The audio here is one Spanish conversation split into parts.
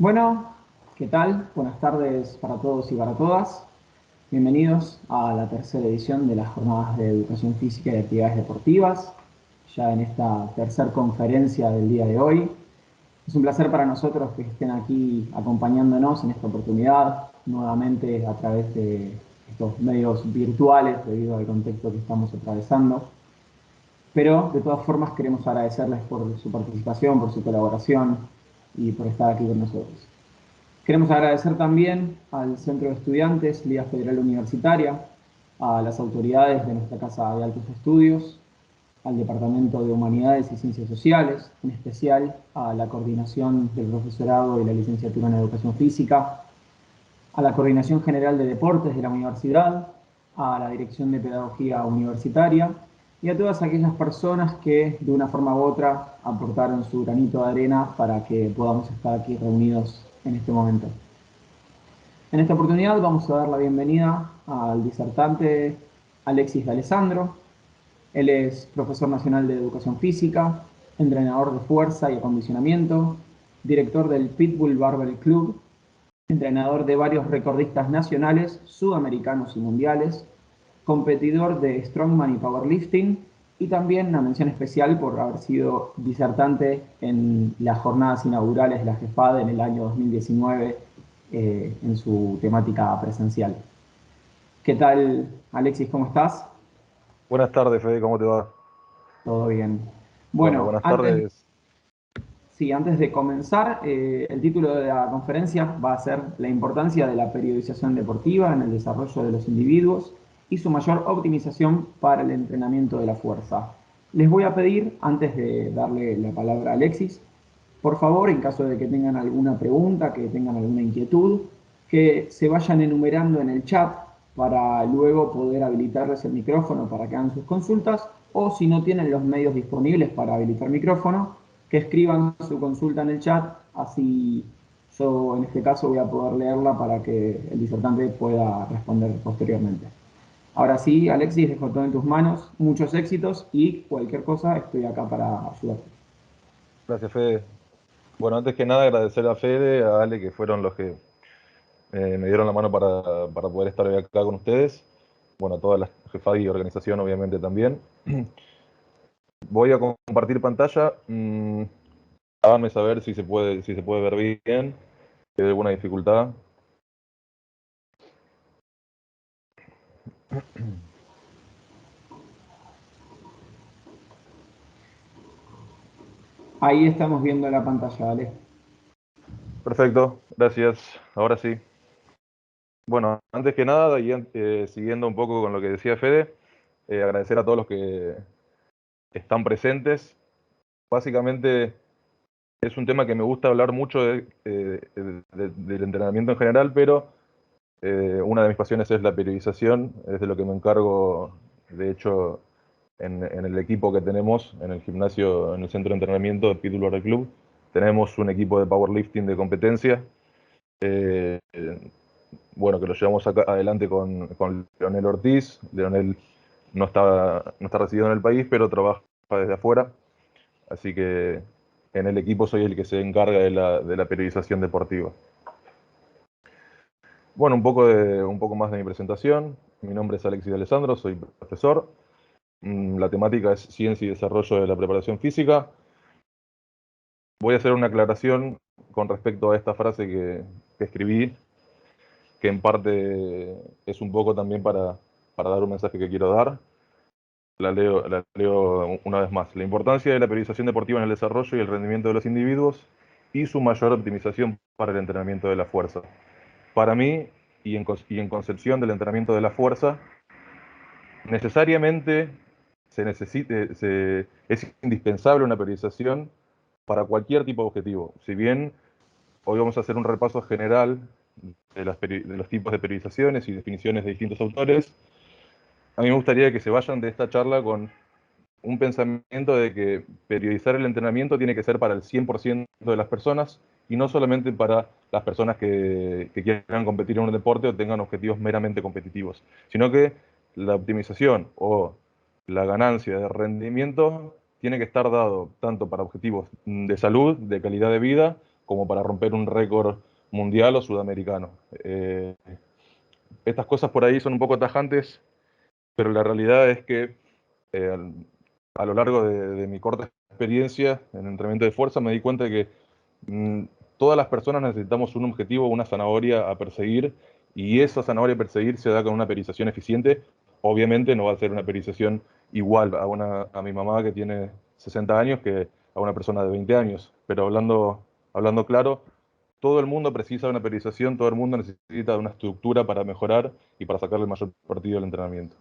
Bueno, ¿qué tal? Buenas tardes para todos y para todas. Bienvenidos a la tercera edición de las jornadas de educación física y actividades deportivas, ya en esta tercera conferencia del día de hoy. Es un placer para nosotros que estén aquí acompañándonos en esta oportunidad, nuevamente a través de estos medios virtuales debido al contexto que estamos atravesando. Pero de todas formas queremos agradecerles por su participación, por su colaboración y por estar aquí con nosotros. Queremos agradecer también al Centro de Estudiantes, Liga Federal Universitaria, a las autoridades de nuestra Casa de Altos Estudios, al Departamento de Humanidades y Ciencias Sociales, en especial a la Coordinación del Profesorado y la Licenciatura en Educación Física, a la Coordinación General de Deportes de la Universidad, a la Dirección de Pedagogía Universitaria y a todas aquellas personas que de una forma u otra aportaron su granito de arena para que podamos estar aquí reunidos en este momento. En esta oportunidad vamos a dar la bienvenida al disertante Alexis de Alessandro. Él es profesor nacional de educación física, entrenador de fuerza y acondicionamiento, director del Pitbull Barbell Club, entrenador de varios recordistas nacionales, sudamericanos y mundiales, competidor de Strongman y Powerlifting, y también una mención especial por haber sido disertante en las jornadas inaugurales de la JEFAD en el año 2019 en su temática presencial. ¿Qué tal, Alexis? ¿Cómo estás? Buenas tardes, Fede, ¿cómo te va? Todo bien. Bueno, Bueno, buenas tardes. sí, antes de comenzar, el título de la conferencia va a ser La importancia de la periodización deportiva en el desarrollo de los individuos y su mayor optimización para el entrenamiento de la fuerza. Les voy a pedir, antes de darle la palabra a Alexis, por favor, en caso de que tengan alguna pregunta, que tengan alguna inquietud, que se vayan enumerando en el chat para luego poder habilitarles el micrófono para que hagan sus consultas, o si no tienen los medios disponibles para habilitar micrófono, que escriban su consulta en el chat, así yo en este caso voy a poder leerla para que el disertante pueda responder posteriormente. Ahora sí, Alexis, dejo todo en tus manos, muchos éxitos y cualquier cosa estoy acá para ayudarte. Gracias, Fede. Bueno, antes que nada agradecer a Fede, a Ale, que fueron los que me dieron la mano para poder estar hoy acá con ustedes. Bueno, a toda la jefa y organización, obviamente, también. Voy a compartir pantalla. Háganme saber si se puede ver bien, si hay alguna dificultad. Ahí estamos viendo la pantalla, ¿vale? Perfecto, gracias. Ahora sí. Bueno, antes que nada, y siguiendo un poco con lo que decía Fede, agradecer a todos los que están presentes. Básicamente es un tema que me gusta hablar mucho del entrenamiento en general, pero una de mis pasiones es la periodización, es de lo que me encargo, de hecho, en el equipo que tenemos, en el gimnasio, en el centro de entrenamiento de Pitbull Barbell Club, tenemos un equipo de powerlifting de competencia, eh, bueno, que lo llevamos adelante con Leonel Ortiz. Leonel no está residido en el país, pero trabaja desde afuera, así que en el equipo soy el que se encarga de la periodización deportiva. Bueno, un poco más de mi presentación. Mi nombre es Alexis de Alessandro, soy profesor. La temática es ciencia y desarrollo de la preparación física. Voy a hacer una aclaración con respecto a esta frase que escribí, que en parte es un poco también para dar un mensaje que quiero dar. La leo una vez más. La importancia de la periodización deportiva en el desarrollo y el rendimiento de los individuos y su mayor optimización para el entrenamiento de la fuerza. Para mí, y en concepción del entrenamiento de la fuerza, necesariamente es indispensable una periodización para cualquier tipo de objetivo. Si bien hoy vamos a hacer un repaso general de los tipos de periodizaciones y definiciones de distintos autores, a mí me gustaría que se vayan de esta charla con un pensamiento de que periodizar el entrenamiento tiene que ser para el 100% de las personas y no solamente para las personas que quieran competir en un deporte o tengan objetivos meramente competitivos, sino que la optimización o la ganancia de rendimiento tiene que estar dado tanto para objetivos de salud, de calidad de vida, como para romper un récord mundial o sudamericano. Estas cosas por ahí son un poco tajantes, pero la realidad es que eh, a lo largo de mi corta experiencia en entrenamiento de fuerza me di cuenta de que mm, todas las personas necesitamos un objetivo, una zanahoria a perseguir, y esa zanahoria a perseguir se da con una periodización eficiente. Obviamente no va a ser una periodización igual a mi mamá que tiene 60 años que a una persona de 20 años, pero hablando claro, todo el mundo precisa de una periodización, todo el mundo necesita de una estructura para mejorar y para sacarle el mayor partido del entrenamiento.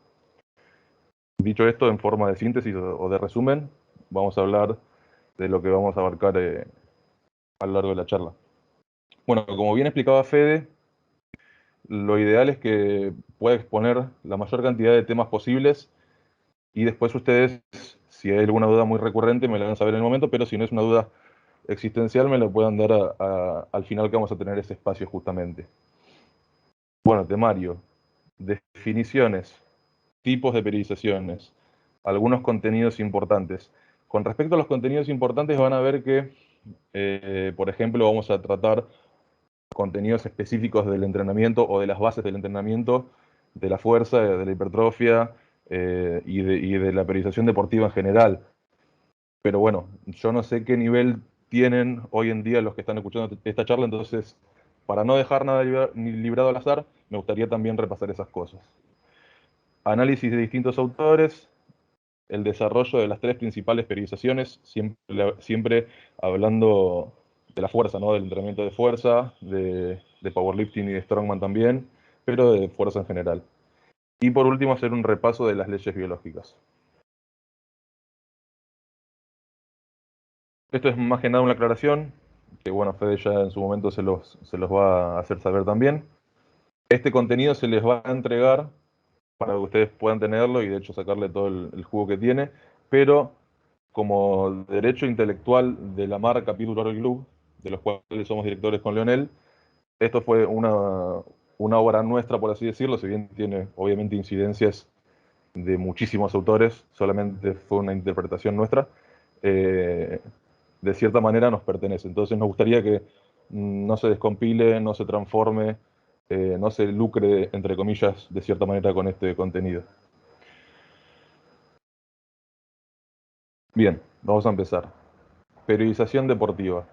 Dicho esto, en forma de síntesis o de resumen, vamos a hablar de lo que vamos a abarcar a lo largo de la charla. Bueno, como bien explicaba Fede, lo ideal es que pueda exponer la mayor cantidad de temas posibles y después ustedes, si hay alguna duda muy recurrente, me la van a saber en el momento, pero si no es una duda existencial, me la puedan dar al final que vamos a tener ese espacio justamente. Bueno, temario, definiciones, tipos de periodizaciones, algunos contenidos importantes. Con respecto a los contenidos importantes, van a ver que, por ejemplo, vamos a tratar contenidos específicos del entrenamiento o de las bases del entrenamiento, de la fuerza, de la hipertrofia y de la periodización deportiva en general. Pero bueno, yo no sé qué nivel tienen hoy en día los que están escuchando esta charla, entonces, para no dejar nada librado al azar, me gustaría también repasar esas cosas. Análisis de distintos autores, el desarrollo de las tres principales periodizaciones, siempre hablando de la fuerza, ¿no? Del entrenamiento de fuerza, de powerlifting y de strongman también, pero de fuerza en general. Y por último, hacer un repaso de las leyes biológicas. Esto es más que nada una aclaración, que bueno, Fede ya en su momento se los va a hacer saber también. Este contenido se les va a entregar para que ustedes puedan tenerlo y de hecho sacarle todo el jugo que tiene, pero como derecho intelectual de la marca Pitbull Oral Club, de los cuales somos directores con Leonel, esto fue una obra nuestra, por así decirlo, si bien tiene obviamente incidencias de muchísimos autores, solamente fue una interpretación nuestra, eh, de cierta manera nos pertenece. Entonces nos gustaría que no se descompile, no se transforme, no se lucre, entre comillas, de cierta manera con este contenido. Bien, vamos a empezar. Periodización deportiva.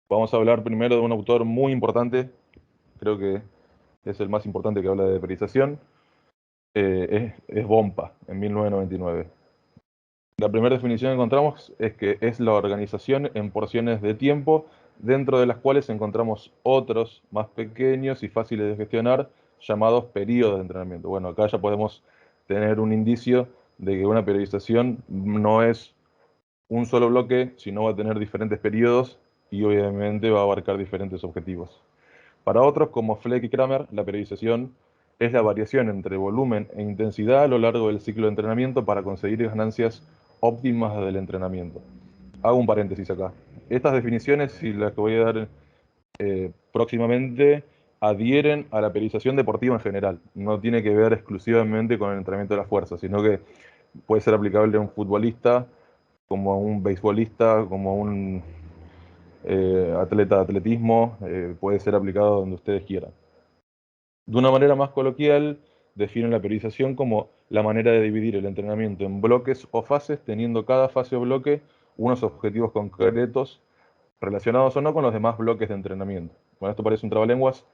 Vamos a hablar primero de un autor muy importante, creo que es el más importante que habla de periodización, es Bompa, en 1999. La primera definición que encontramos es que es la organización en porciones de tiempo, dentro de las cuales encontramos otros más pequeños y fáciles de gestionar, llamados periodos de entrenamiento. Bueno, acá ya podemos tener un indicio de que una periodización no es un solo bloque, sino va a tener diferentes periodos y obviamente va a abarcar diferentes objetivos. Para otros, como Fleck y Kramer, la periodización es la variación entre volumen e intensidad a lo largo del ciclo de entrenamiento para conseguir ganancias óptimas del entrenamiento. Hago un paréntesis acá. Estas definiciones y las que voy a dar próximamente adhieren a la periodización deportiva en general. No tiene que ver exclusivamente con el entrenamiento de la fuerza, sino que puede ser aplicable a un futbolista, como a un beisbolista, como a un atleta de atletismo, puede ser aplicado donde ustedes quieran. De una manera más coloquial, definen la periodización como la manera de dividir el entrenamiento en bloques o fases, teniendo cada fase o bloque unos objetivos concretos relacionados o no con los demás bloques de entrenamiento. Bueno, esto parece un trabalenguas,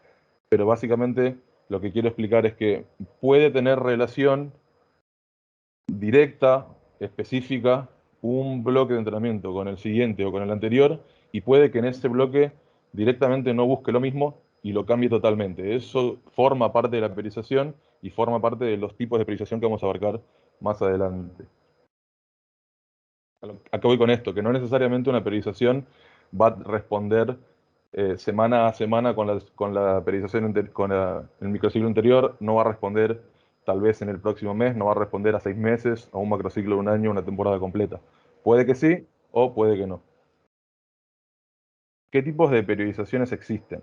pero básicamente lo que quiero explicar es que puede tener relación directa, específica, un bloque de entrenamiento con el siguiente o con el anterior, y puede que en ese bloque directamente no busque lo mismo y lo cambie totalmente. Eso forma parte de la periodización y forma parte de los tipos de periodización que vamos a abarcar más adelante. ¿A qué voy con esto? Que no necesariamente una periodización va a responder semana a semana con la periodización, el microciclo anterior, no va a responder tal vez en el próximo mes, no va a responder a 6 meses, a un macrociclo de un año, una temporada completa. Puede que sí o puede que no. ¿Qué tipos de periodizaciones existen?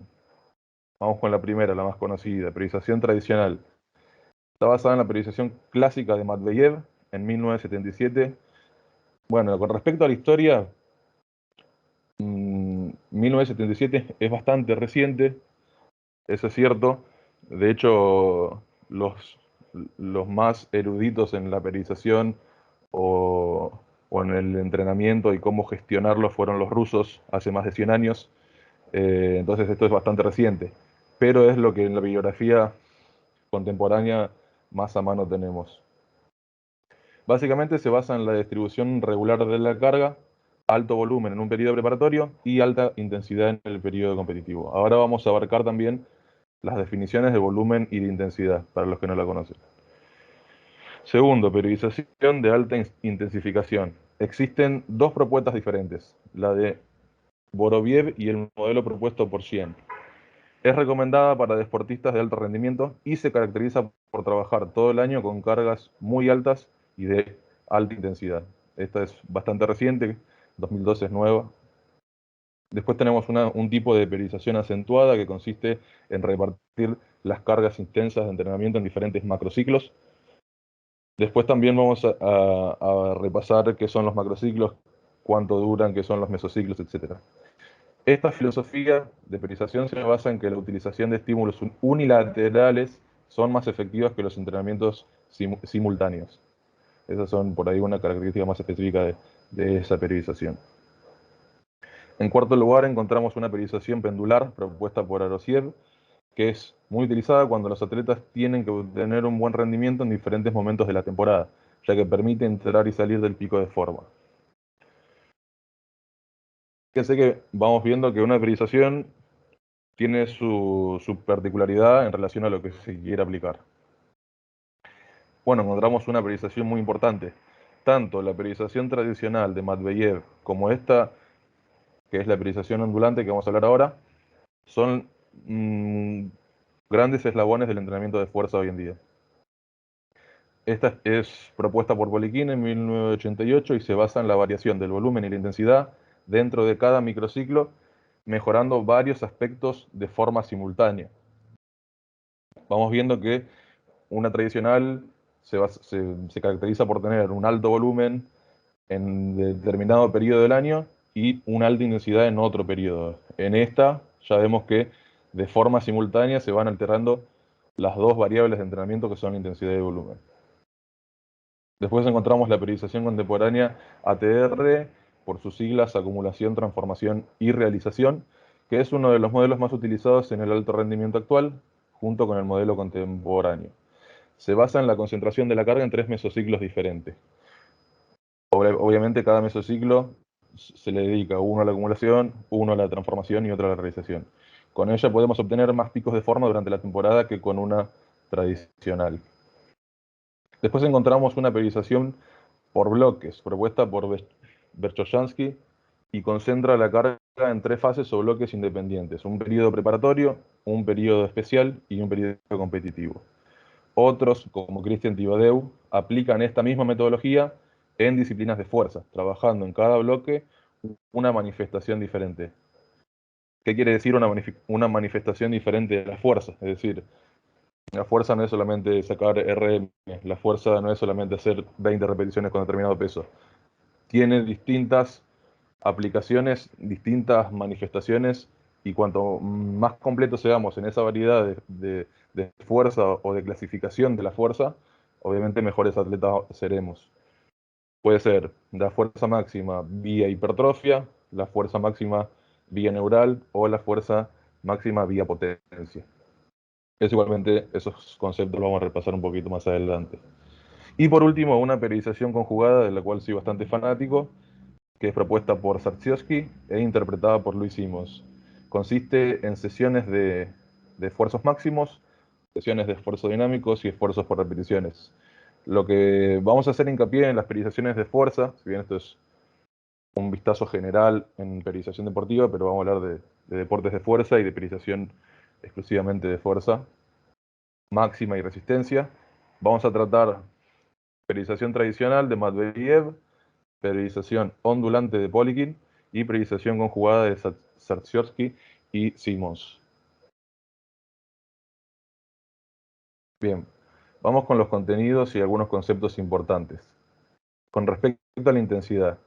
Vamos con la primera, la más conocida, periodización tradicional. Está basada en la periodización clásica de Matveyev en 1977. Bueno, con respecto a la historia, en 1977 es bastante reciente, eso es cierto. De hecho, los más eruditos en la periodización o, o en el entrenamiento y cómo gestionarlo fueron los rusos hace más de 100 años. Entonces esto es bastante reciente, pero es lo que en la bibliografía contemporánea más a mano tenemos. Básicamente se basa en la distribución regular de la carga, alto volumen en un periodo preparatorio y alta intensidad en el periodo competitivo. Ahora vamos a abarcar también las definiciones de volumen y de intensidad, para los que no la conocen. Segundo, periodización de alta intensificación. Existen dos propuestas diferentes, la de Boroviev y el modelo propuesto por Shien. Es recomendada para deportistas de alto rendimiento y se caracteriza por trabajar todo el año con cargas muy altas y de alta intensidad. Esta es bastante reciente, 2012 es nueva. Después tenemos un tipo de periodización acentuada que consiste en repartir las cargas intensas de entrenamiento en diferentes macrociclos. Después también vamos a repasar qué son los macrociclos, cuánto duran, qué son los mesociclos, etc. Esta filosofía de periodización se basa en que la utilización de estímulos unilaterales son más efectivas que los entrenamientos simultáneos. Esas son por ahí una característica más específica de esa periodización. En cuarto lugar, encontramos una periodización pendular propuesta por Arosiev, que es muy utilizada cuando los atletas tienen que obtener un buen rendimiento en diferentes momentos de la temporada, ya que permite entrar y salir del pico de forma. Fíjense que vamos viendo que una periodización tiene su particularidad en relación a lo que se quiere aplicar. Bueno, encontramos una periodización muy importante. Tanto la periodización tradicional de Matveyev como esta, que es la periodización ondulante que vamos a hablar ahora, son grandes eslabones del entrenamiento de fuerza hoy en día. Esta es propuesta por Poliquín en 1988 y se basa en la variación del volumen y la intensidad dentro de cada microciclo, mejorando varios aspectos de forma simultánea. Vamos viendo que una tradicional se caracteriza por tener un alto volumen en determinado periodo del año y una alta intensidad en otro periodo. En esta ya vemos que de forma simultánea se van alterando las dos variables de entrenamiento que son intensidad y volumen. Después encontramos la periodización contemporánea ATR, por sus siglas acumulación, transformación y realización, que es uno de los modelos más utilizados en el alto rendimiento actual, junto con el modelo contemporáneo. Se basa en la concentración de la carga en tres mesociclos diferentes. Obviamente cada mesociclo se le dedica uno a la acumulación, uno a la transformación y otro a la realización. Con ella podemos obtener más picos de forma durante la temporada que con una tradicional. Después encontramos una periodización por bloques, propuesta por Berchoyansky, y concentra la carga en tres fases o bloques independientes: un periodo preparatorio, un periodo especial y un periodo competitivo. Otros, como Christian Thibaudeau, aplican esta misma metodología en disciplinas de fuerza, trabajando en cada bloque una manifestación diferente. ¿Qué quiere decir una manifestación diferente de la fuerza? Es decir, la fuerza no es solamente sacar RM, la fuerza no es solamente hacer 20 repeticiones con determinado peso. Tiene distintas aplicaciones, distintas manifestaciones, y cuanto más completos seamos en esa variedad de fuerza o de clasificación de la fuerza, obviamente mejores atletas seremos. Puede ser la fuerza máxima vía hipertrofia, la fuerza máxima vía neural o la fuerza máxima vía potencia. Es igualmente, esos conceptos los vamos a repasar un poquito más adelante. Y por último, una periodización conjugada, de la cual soy bastante fanático, que es propuesta por Sartsiowski e interpretada por Luis Simons. Consiste en sesiones de esfuerzos máximos, sesiones de esfuerzos dinámicos y esfuerzos por repeticiones. Lo que vamos a hacer hincapié en las periodizaciones de fuerza, si bien esto es un vistazo general en periodización deportiva, pero vamos a hablar de deportes de fuerza y de periodización exclusivamente de fuerza máxima y resistencia. Vamos a tratar periodización tradicional de Matveyev, periodización ondulante de Poliquin y periodización conjugada de Sartsiowski y Simons. Bien, vamos con los contenidos y algunos conceptos importantes. Con respecto a la intensidad,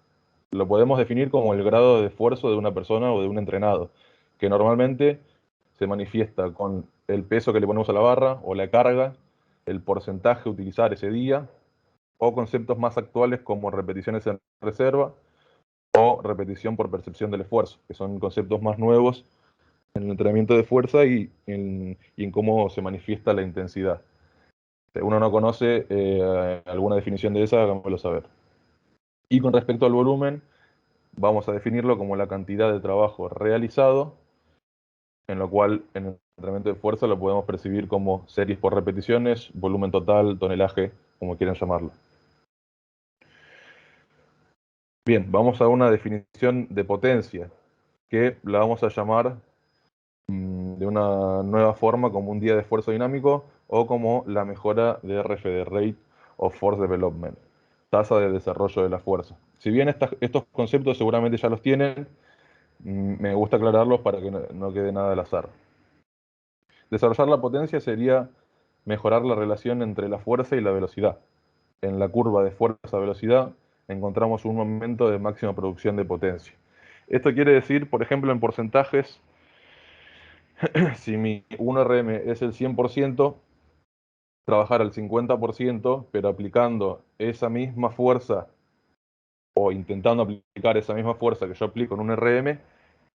lo podemos definir como el grado de esfuerzo de una persona o de un entrenado, que normalmente se manifiesta con el peso que le ponemos a la barra o la carga, el porcentaje a utilizar ese día, o conceptos más actuales como repeticiones en reserva o repetición por percepción del esfuerzo, que son conceptos más nuevos en el entrenamiento de fuerza y en cómo se manifiesta la intensidad. Si uno no conoce alguna definición de esa, háganmelo saber. Y con respecto al volumen, vamos a definirlo como la cantidad de trabajo realizado, en lo cual en el entrenamiento de fuerza lo podemos percibir como series por repeticiones, volumen total, tonelaje, como quieran llamarlo. Bien, vamos a una definición de potencia, que la vamos a llamar de una nueva forma como un día de esfuerzo dinámico o como la mejora de RFD, Rate of Force Development, tasa de desarrollo de la fuerza. Si bien estos conceptos seguramente ya los tienen, me gusta aclararlos para que no quede nada al azar. Desarrollar la potencia sería mejorar la relación entre la fuerza y la velocidad. En la curva de fuerza-velocidad encontramos un momento de máxima producción de potencia. Esto quiere decir, por ejemplo, en porcentajes, si mi 1RM es el 100%, trabajar al 50%, pero aplicando esa misma fuerza o intentando aplicar esa misma fuerza que yo aplico en un RM,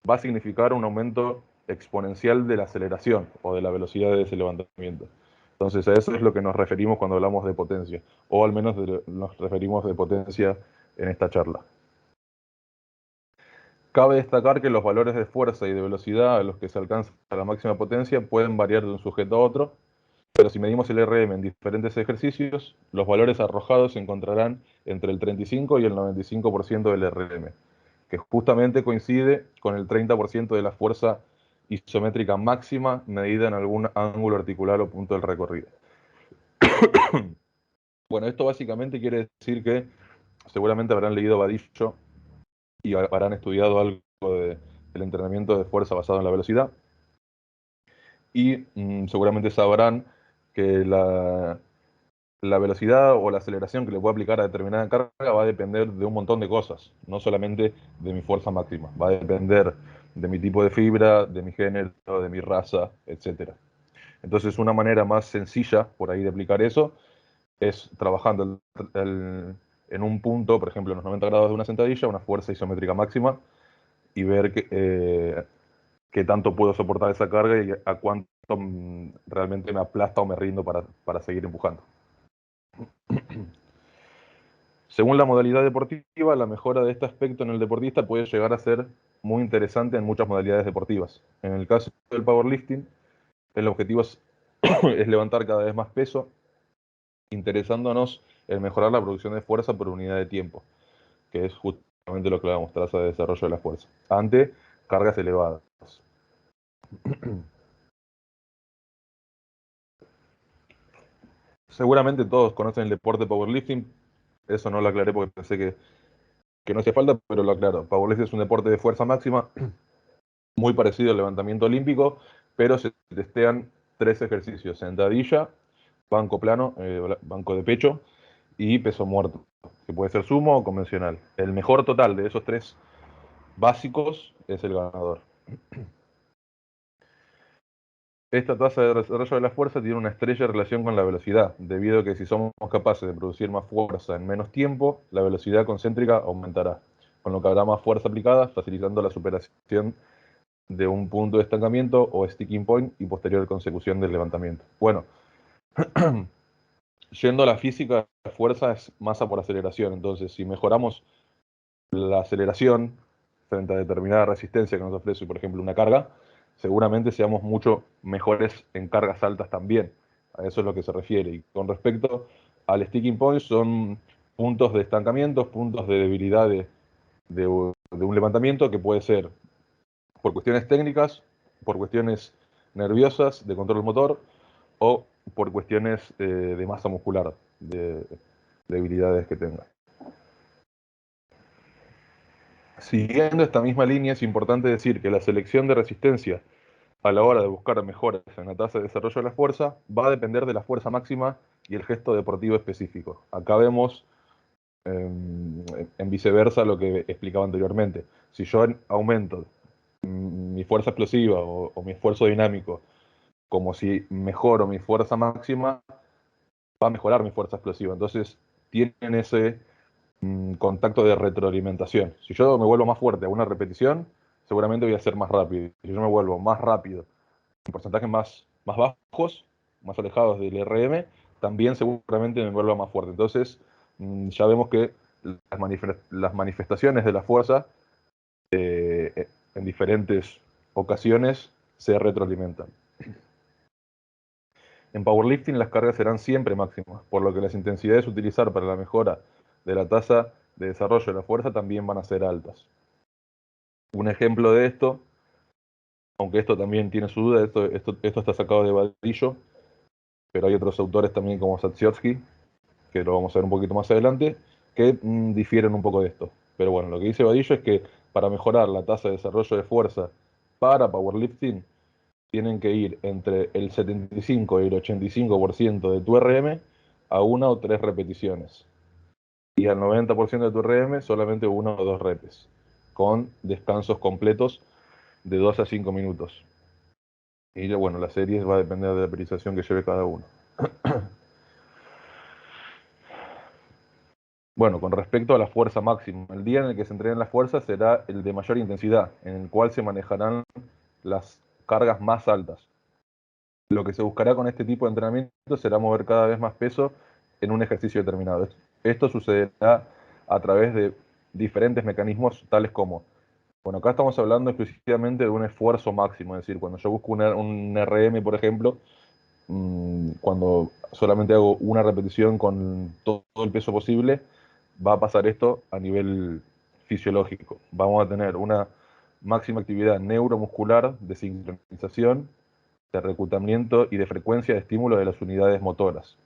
va a significar un aumento exponencial de la aceleración o de la velocidad de ese levantamiento. Entonces a eso es lo que nos referimos cuando hablamos de potencia, o al menos nos referimos de potencia en esta charla. Cabe destacar que los valores de fuerza y de velocidad a los que se alcanza la máxima potencia pueden variar de un sujeto a otro, pero si medimos el RM en diferentes ejercicios, los valores arrojados se encontrarán entre el 35 y el 95% del RM, que justamente coincide con el 30% de la fuerza isométrica máxima medida en algún ángulo articular o punto del recorrido. Bueno, esto básicamente quiere decir que seguramente habrán leído Vadillo y habrán estudiado algo del entrenamiento de fuerza basado en la velocidad, y seguramente sabrán que la velocidad o la aceleración que le puedo aplicar a determinada carga va a depender de un montón de cosas, no solamente de mi fuerza máxima, va a depender de mi tipo de fibra, de mi género, de mi raza, etc. Entonces una manera más sencilla por ahí de aplicar eso es trabajando en un punto, por ejemplo en los 90 grados de una sentadilla, una fuerza isométrica máxima, y ver qué tanto puedo soportar esa carga y a cuánto realmente me aplasta o me rindo para seguir empujando. Según la modalidad deportiva, la mejora de este aspecto en el deportista puede llegar a ser muy interesante en muchas modalidades deportivas. En el caso del powerlifting, el objetivo es levantar cada vez más peso, interesándonos en mejorar la producción de fuerza por unidad de tiempo, que es justamente lo que hablamos, tasa de desarrollo de la fuerza, ante cargas elevadas. Seguramente todos conocen el deporte powerlifting, eso no lo aclaré porque pensé que no hacía falta, pero lo aclaro. Powerlifting es un deporte de fuerza máxima, muy parecido al levantamiento olímpico, pero se testean 3 ejercicios: sentadilla, banco plano, banco de pecho y peso muerto, que puede ser sumo o convencional. El mejor total de esos 3 básicos es el ganador. Esta tasa de desarrollo de la fuerza tiene una estrecha relación con la velocidad, debido a que si somos capaces de producir más fuerza en menos tiempo, la velocidad concéntrica aumentará, con lo que habrá más fuerza aplicada, facilitando la superación de un punto de estancamiento o sticking point y posterior consecución del levantamiento. Bueno, yendo a la física, la fuerza es masa por aceleración, entonces si mejoramos la aceleración frente a determinada resistencia que nos ofrece, por ejemplo, una carga, seguramente seamos mucho mejores en cargas altas también. A eso es lo que se refiere. Y con respecto al sticking point, son puntos de estancamiento, puntos de debilidad de un levantamiento, que puede ser por cuestiones técnicas, por cuestiones nerviosas, de control motor, o por cuestiones de masa muscular, de debilidades que tenga. Siguiendo esta misma línea, es importante decir que la selección de resistencia a la hora de buscar mejoras en la tasa de desarrollo de la fuerza va a depender de la fuerza máxima y el gesto deportivo específico. Acá vemos En viceversa lo que explicaba anteriormente. Si yo aumento mi fuerza explosiva o mi esfuerzo dinámico, como si mejoro mi fuerza máxima, va a mejorar mi fuerza explosiva. Entonces tienen ese contacto de retroalimentación. Si yo me vuelvo más fuerte a una repetición, seguramente voy a ser más rápido. Si yo me vuelvo más rápido en porcentajes más bajos, más alejados del RM, también seguramente me vuelva más fuerte. Entonces ya vemos que las manifestaciones de la fuerza en diferentes ocasiones se retroalimentan. En powerlifting las cargas serán siempre máximas, por lo que las intensidades a utilizar para la mejora de la tasa de desarrollo de la fuerza también van a ser altas. Un ejemplo de esto, aunque esto también tiene su duda, esto está sacado de Vadillo, pero hay otros autores también como Satsiovsky, que lo vamos a ver un poquito más adelante, que difieren un poco de esto. Pero bueno, lo que dice Vadillo es que para mejorar la tasa de desarrollo de fuerza para powerlifting, tienen que ir entre el 75 y el 85% de tu RM a una o tres repeticiones. Y al 90% de tu RM solamente una o dos repes, con descansos completos de 2 a 5 minutos. Y bueno, la serie va a depender de la periodización que lleve cada uno. Bueno, con respecto a la fuerza máxima, el día en el que se entrenen las fuerzas será el de mayor intensidad, en el cual se manejarán las cargas más altas. Lo que se buscará con este tipo de entrenamiento será mover cada vez más peso en un ejercicio determinado. Esto sucederá a través de diferentes mecanismos tales como, bueno, acá estamos hablando exclusivamente de un esfuerzo máximo, es decir, cuando yo busco un RM, por ejemplo, cuando solamente hago una repetición con todo el peso posible, va a pasar esto a nivel fisiológico. Vamos a tener una máxima actividad neuromuscular de sincronización, de reclutamiento y de frecuencia de estímulo de las unidades motoras.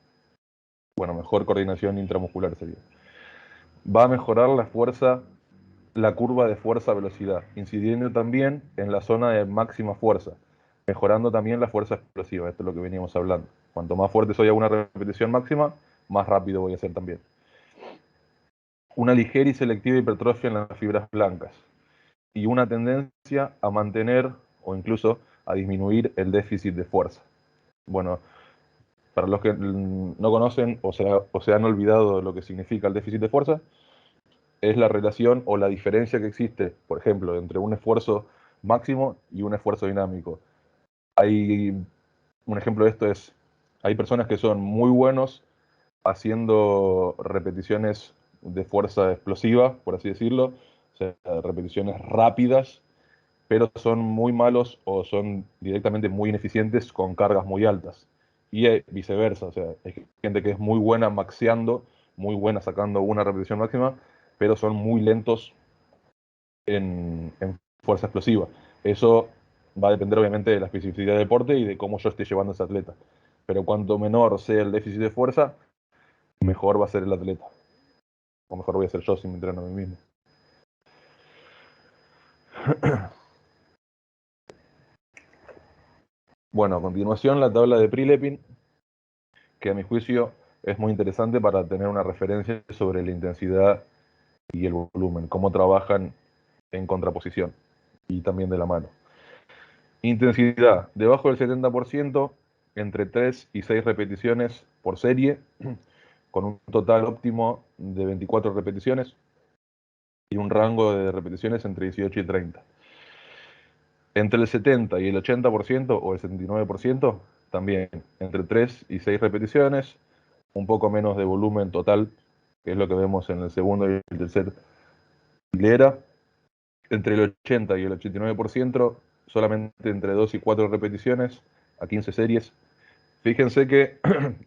Bueno, mejor coordinación intramuscular sería. Va a mejorar la fuerza, la curva de fuerza-velocidad, incidiendo también en la zona de máxima fuerza, mejorando también la fuerza explosiva. Esto es lo que veníamos hablando. Cuanto más fuerte soy a una repetición máxima, más rápido voy a ser también. Una ligera y selectiva hipertrofia en las fibras blancas y una tendencia a mantener o incluso a disminuir el déficit de fuerza. Bueno, para los que no conocen o se han olvidado lo que significa el déficit de fuerza, es la relación o la diferencia que existe, por ejemplo, entre un esfuerzo máximo y un esfuerzo dinámico. Hay un ejemplo de esto es, hay personas que son muy buenos haciendo repeticiones de fuerza explosiva, por así decirlo, o sea, repeticiones rápidas, pero son muy malos o son directamente muy ineficientes con cargas muy altas. Y viceversa, o sea, hay gente que es muy buena maxeando, muy buena sacando una repetición máxima, pero son muy lentos en fuerza explosiva. Eso va a depender obviamente de la especificidad del deporte y de cómo yo esté llevando a ese atleta. Pero cuanto menor sea el déficit de fuerza, mejor va a ser el atleta. O mejor voy a ser yo si me entreno a mí mismo. Bueno, a continuación la tabla de Prilepin, que a mi juicio es muy interesante para tener una referencia sobre la intensidad y el volumen, cómo trabajan en contraposición y también de la mano. Intensidad, debajo del 70%, entre 3 y 6 repeticiones por serie, con un total óptimo de 24 repeticiones y un rango de repeticiones entre 18 y 30. Entre el 70 y el 80% o el 79%, también entre 3 y 6 repeticiones, un poco menos de volumen total, que es lo que vemos en el segundo y el tercer hilera. Entre el 80 y el 89%, solamente entre 2 y 4 repeticiones a 15 series. Fíjense que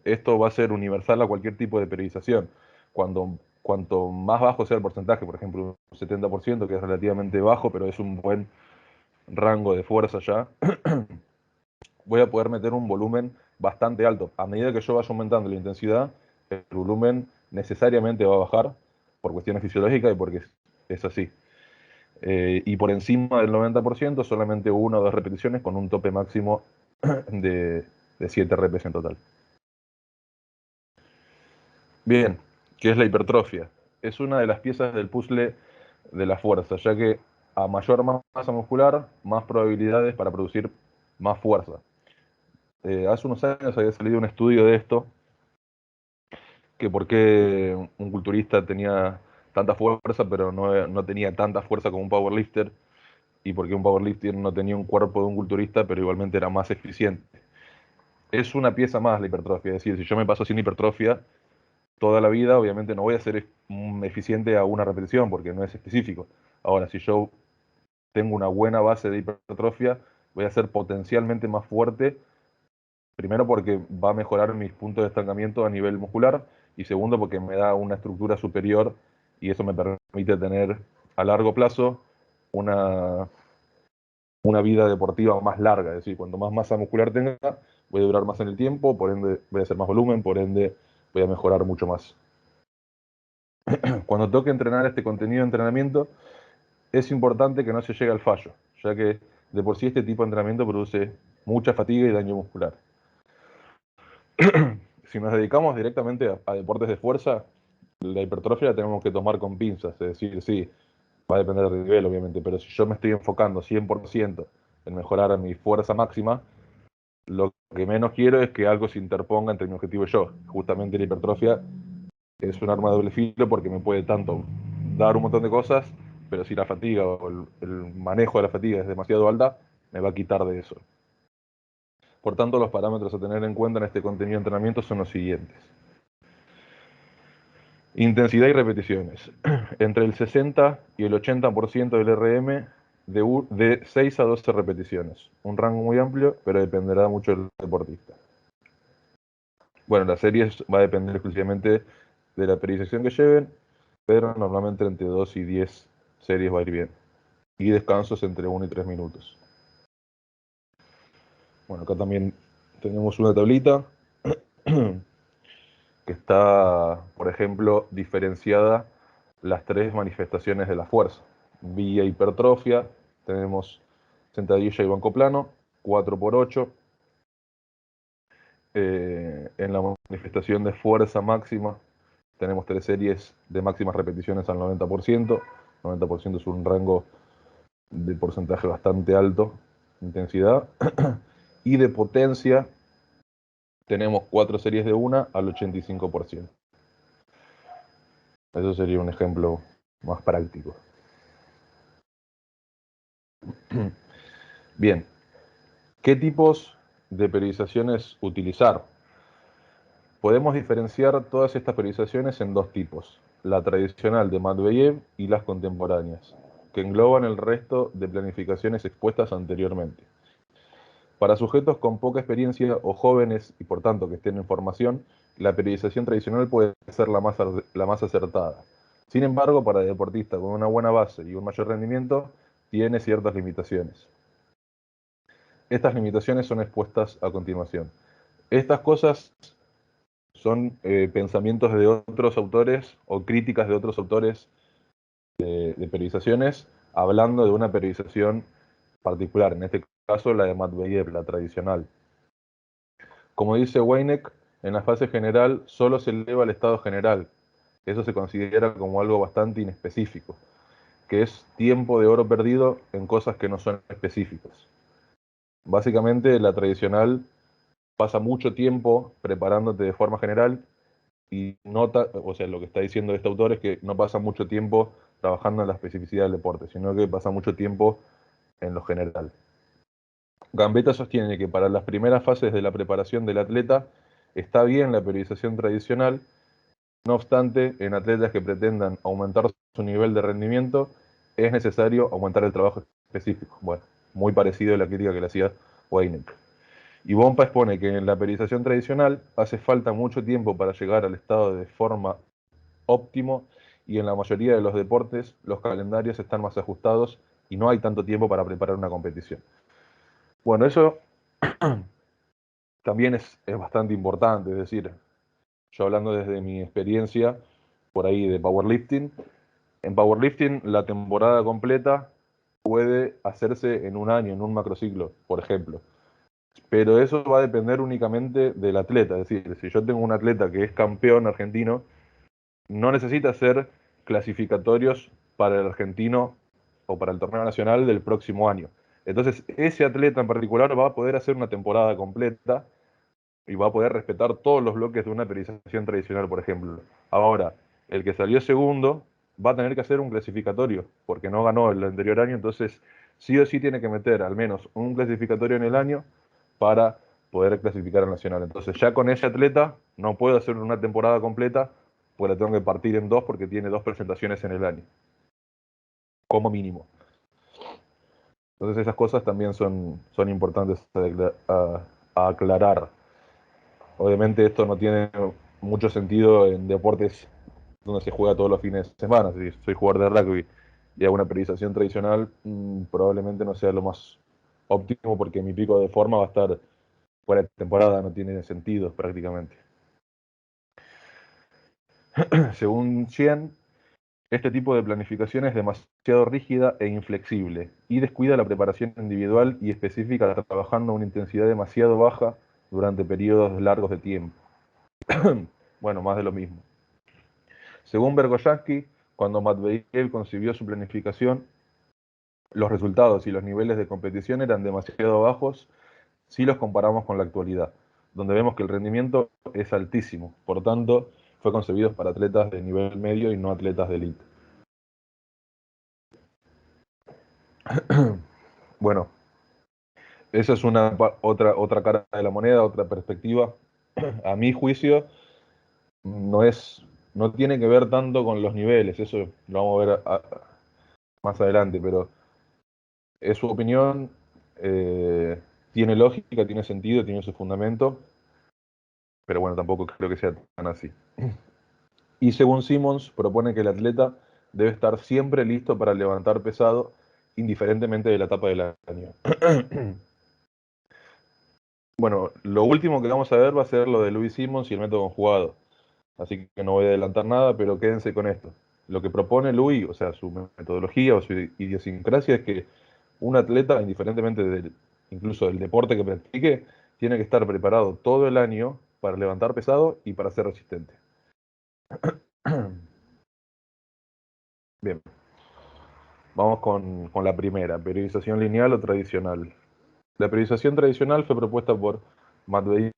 esto va a ser universal a cualquier tipo de periodización. Cuanto más bajo sea el porcentaje, por ejemplo, un 70%, que es relativamente bajo, pero es un buen rango de fuerza ya, voy a poder meter un volumen bastante alto. A medida que yo vaya aumentando la intensidad, el volumen necesariamente va a bajar por cuestiones fisiológicas y porque es así. Y por encima del 90%, solamente una o dos repeticiones con un tope máximo de 7 reps en total. Bien, ¿qué es la hipertrofia? es una de las piezas del puzzle de la fuerza, ya que a mayor masa muscular, más probabilidades para producir más fuerza. Hace unos años había salido un estudio de esto, que por qué un culturista tenía tanta fuerza, pero no tenía tanta fuerza como un powerlifter, y por qué un powerlifter no tenía un cuerpo de un culturista, pero igualmente era más eficiente. Es una pieza más la hipertrofia, es decir, si yo me paso sin hipertrofia toda la vida, obviamente no voy a ser eficiente a una repetición, porque no es específico. Ahora, si yo tengo una buena base de hipertrofia, voy a ser potencialmente más fuerte. Primero porque va a mejorar mis puntos de estancamiento a nivel muscular y segundo porque me da una estructura superior y eso me permite tener a largo plazo una, una vida deportiva más larga. Es decir, cuanto más masa muscular tenga, voy a durar más en el tiempo, por ende voy a hacer más volumen, por ende voy a mejorar mucho más. Cuando toque entrenar este contenido de entrenamiento, es importante que no se llegue al fallo, ya que de por sí este tipo de entrenamiento produce mucha fatiga y daño muscular. Si nos dedicamos directamente a deportes de fuerza, la hipertrofia la tenemos que tomar con pinzas, es decir, sí, va a depender del nivel, obviamente, pero si yo me estoy enfocando 100% en mejorar mi fuerza máxima, lo que menos quiero es que algo se interponga entre mi objetivo y yo. Justamente la hipertrofia es un arma de doble filo porque me puede tanto dar un montón de cosas, pero si la fatiga o el manejo de la fatiga es demasiado alta, me va a quitar de eso. Por tanto, los parámetros a tener en cuenta en este contenido de entrenamiento son los siguientes. Intensidad y repeticiones. Entre el 60 y el 80% del RM de 6 a 12 repeticiones. Un rango muy amplio, pero dependerá mucho del deportista. Bueno, las series va a depender exclusivamente de la periodización que lleven, pero normalmente entre 2 y 10 series va a ir bien. Y descansos entre 1 y 3 minutos. Bueno, acá también tenemos una tablita que está, por ejemplo, diferenciada las tres manifestaciones de la fuerza. Vía hipertrofia, tenemos sentadilla y banco plano, 4x8. En la manifestación de fuerza máxima, tenemos 3 series de máximas repeticiones al 90%. 90% es un rango de porcentaje bastante alto de intensidad. Y de potencia, tenemos 4 series de 1 al 85%. Eso sería un ejemplo más práctico. Bien, ¿qué tipos de periodizaciones utilizar? Podemos diferenciar todas estas periodizaciones en dos tipos, la tradicional de Matveyev y las contemporáneas, que engloban el resto de planificaciones expuestas anteriormente. Para sujetos con poca experiencia o jóvenes y por tanto que estén en formación, la periodización tradicional puede ser la más acertada. Sin embargo, para el deportista con una buena base y un mayor rendimiento, tiene ciertas limitaciones. Estas limitaciones son expuestas a continuación. Estas cosas son pensamientos de otros autores o críticas de otros autores de periodizaciones, hablando de una periodización particular, en este caso la de Matveyev, la tradicional. Como dice Weineck, en la fase general solo se eleva al estado general. Eso se considera como algo bastante inespecífico, que es tiempo de oro perdido en cosas que no son específicas. Básicamente, la tradicional pasa mucho tiempo preparándote de forma general y nota, o sea, lo que está diciendo este autor es que no pasa mucho tiempo trabajando en la especificidad del deporte, sino que pasa mucho tiempo en lo general. Gambetta sostiene que para las primeras fases de la preparación del atleta está bien la periodización tradicional, no obstante, en atletas que pretendan aumentar su nivel de rendimiento, es necesario aumentar el trabajo específico. Bueno, muy parecido a la crítica que le hacía Weineck. Y Bompa expone que en la periodización tradicional hace falta mucho tiempo para llegar al estado de forma óptimo y en la mayoría de los deportes los calendarios están más ajustados y no hay tanto tiempo para preparar una competición. Bueno, eso también es bastante importante, es decir, yo hablando desde mi experiencia por ahí de powerlifting, en powerlifting la temporada completa puede hacerse en un año, en un macrociclo, por ejemplo. Pero eso va a depender únicamente del atleta. Es decir, si yo tengo un atleta que es campeón argentino, no necesita hacer clasificatorios para el argentino o para el torneo nacional del próximo año. Entonces, ese atleta en particular va a poder hacer una temporada completa y va a poder respetar todos los bloques de una periodización tradicional, por ejemplo. Ahora, el que salió segundo va a tener que hacer un clasificatorio, porque no ganó el anterior año, entonces sí o sí tiene que meter al menos un clasificatorio en el año para poder clasificar al nacional. Entonces ya con ese atleta no puedo hacer una temporada completa, pues la tengo que partir en dos porque tiene dos presentaciones en el año, como mínimo. Entonces esas cosas también son importantes a aclarar. Obviamente esto no tiene mucho sentido en deportes donde se juega todos los fines de semana. Si soy jugador de rugby y hago una periodización tradicional, probablemente no sea lo más óptimo porque mi pico de forma va a estar fuera de temporada, no tiene sentido prácticamente. Según Chien, este tipo de planificación es demasiado rígida e inflexible y descuida la preparación individual y específica trabajando a una intensidad demasiado baja durante periodos largos de tiempo. Bueno, más de lo mismo. Según Bergoyansky, cuando Medvedev concibió su planificación, los resultados y los niveles de competición eran demasiado bajos si los comparamos con la actualidad, donde vemos que el rendimiento es altísimo. Por tanto, fue concebido para atletas de nivel medio y no atletas de élite. Bueno, esa es otra cara de la moneda, otra perspectiva. A mi juicio, no es, no tiene que ver tanto con los niveles, eso lo vamos a ver más adelante, pero es su opinión, tiene lógica, tiene sentido, tiene su fundamento, pero bueno, tampoco creo que sea tan así. Y según Simmons, propone que el atleta debe estar siempre listo para levantar pesado, indiferentemente de la etapa del año. Bueno, lo último que vamos a ver va a ser lo de Louis Simmons y el método conjugado. Así que no voy a adelantar nada, pero quédense con esto. Lo que propone Louis, o sea, su metodología o su idiosincrasia es que un atleta, indiferentemente incluso del deporte que practique, tiene que estar preparado todo el año para levantar pesado y para ser resistente. Bien, vamos con la primera, periodización lineal o tradicional. La periodización tradicional fue propuesta por Medvedev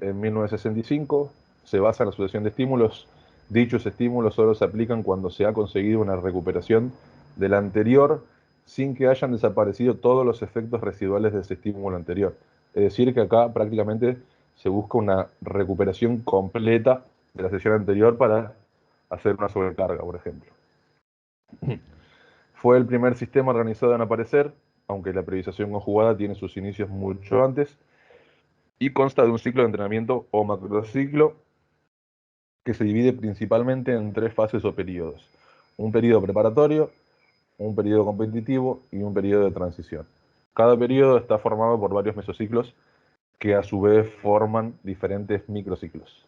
en 1965, se basa en la sucesión de estímulos. Dichos estímulos solo se aplican cuando se ha conseguido una recuperación del anterior sin que hayan desaparecido todos los efectos residuales de ese estímulo anterior. Es decir, que acá prácticamente se busca una recuperación completa de la sesión anterior para hacer una sobrecarga, por ejemplo. Fue el primer sistema organizado en aparecer, aunque la periodización conjugada tiene sus inicios mucho antes, y consta de un ciclo de entrenamiento o macrociclo que se divide principalmente en tres fases o periodos: un periodo preparatorio, un periodo competitivo y un periodo de transición. Cada periodo está formado por varios mesociclos que a su vez forman diferentes microciclos.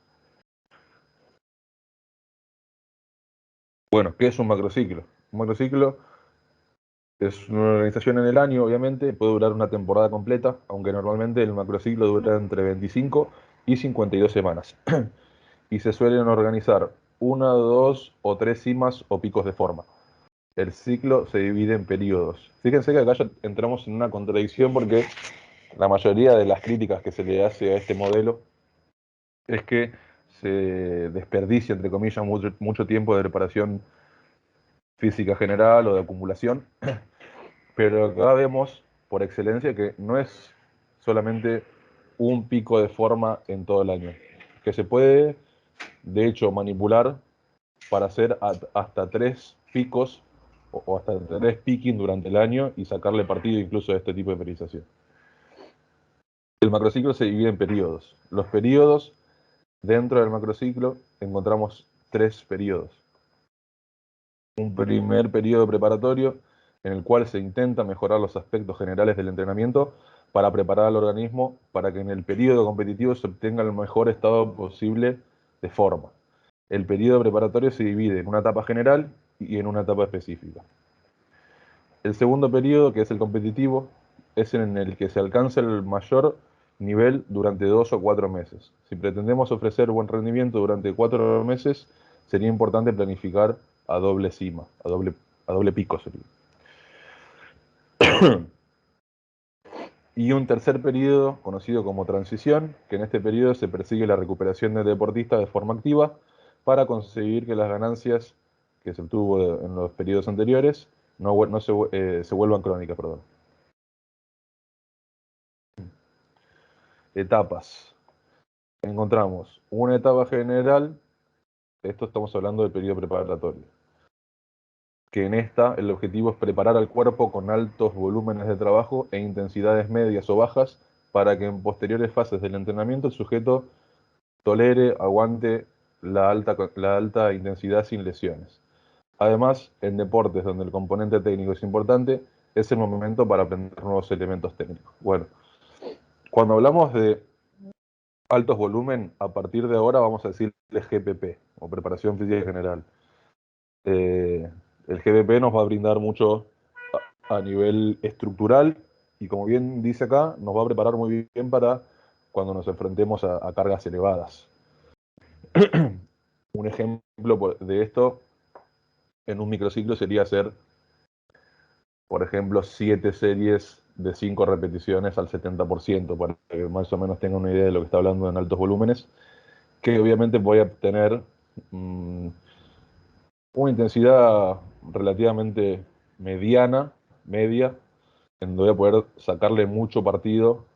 Bueno, ¿qué es un macrociclo? Un macrociclo es una organización en el año, obviamente, puede durar una temporada completa, aunque normalmente el macrociclo dura entre 25 y 52 semanas. Y se suelen organizar una, dos o tres cimas o picos de forma. El ciclo se divide en periodos. Fíjense que acá ya entramos en una contradicción porque la mayoría de las críticas que se le hace a este modelo es que se desperdicia, entre comillas, mucho tiempo de preparación física general o de acumulación, pero acá vemos por excelencia que no es solamente un pico de forma en todo el año, que se puede de hecho manipular para hacer hasta tres picos o hasta tres picking durante el año y sacarle partido incluso a este tipo de periodización. El macrociclo se divide en periodos. Los periodos, dentro del macrociclo, encontramos tres periodos. Un primer periodo preparatorio, en el cual se intenta mejorar los aspectos generales del entrenamiento para preparar al organismo para que en el periodo competitivo se obtenga el mejor estado posible de forma. El periodo preparatorio se divide en una etapa general y en una etapa específica. El segundo periodo, que es el competitivo, es en el que se alcanza el mayor nivel durante 2 o 4 meses. Si pretendemos ofrecer buen rendimiento durante 4 meses, sería importante planificar a doble cima, a doble pico sería. Y un tercer periodo conocido como transición, que en este periodo se persigue la recuperación del deportista de forma activa para conseguir que las ganancias que se obtuvo en los periodos anteriores se vuelvan crónicas. Perdón. Etapas. Encontramos una etapa general, esto estamos hablando del periodo preparatorio, que en esta el objetivo es preparar al cuerpo con altos volúmenes de trabajo e intensidades medias o bajas para que en posteriores fases del entrenamiento el sujeto tolere, aguante la alta intensidad sin lesiones. Además, en deportes donde el componente técnico es importante, es el momento para aprender nuevos elementos técnicos. Bueno, cuando hablamos de altos volumen, a partir de ahora vamos a decirle GPP, o Preparación Física General. El GPP nos va a brindar mucho a nivel estructural y, como bien dice acá, nos va a preparar muy bien para cuando nos enfrentemos a cargas elevadas. Un ejemplo de esto en un microciclo sería hacer, por ejemplo, 7 series de 5 repeticiones al 70%, para que más o menos tenga una idea de lo que está hablando en altos volúmenes, que obviamente voy a tener una intensidad relativamente media, en donde voy a poder sacarle mucho partido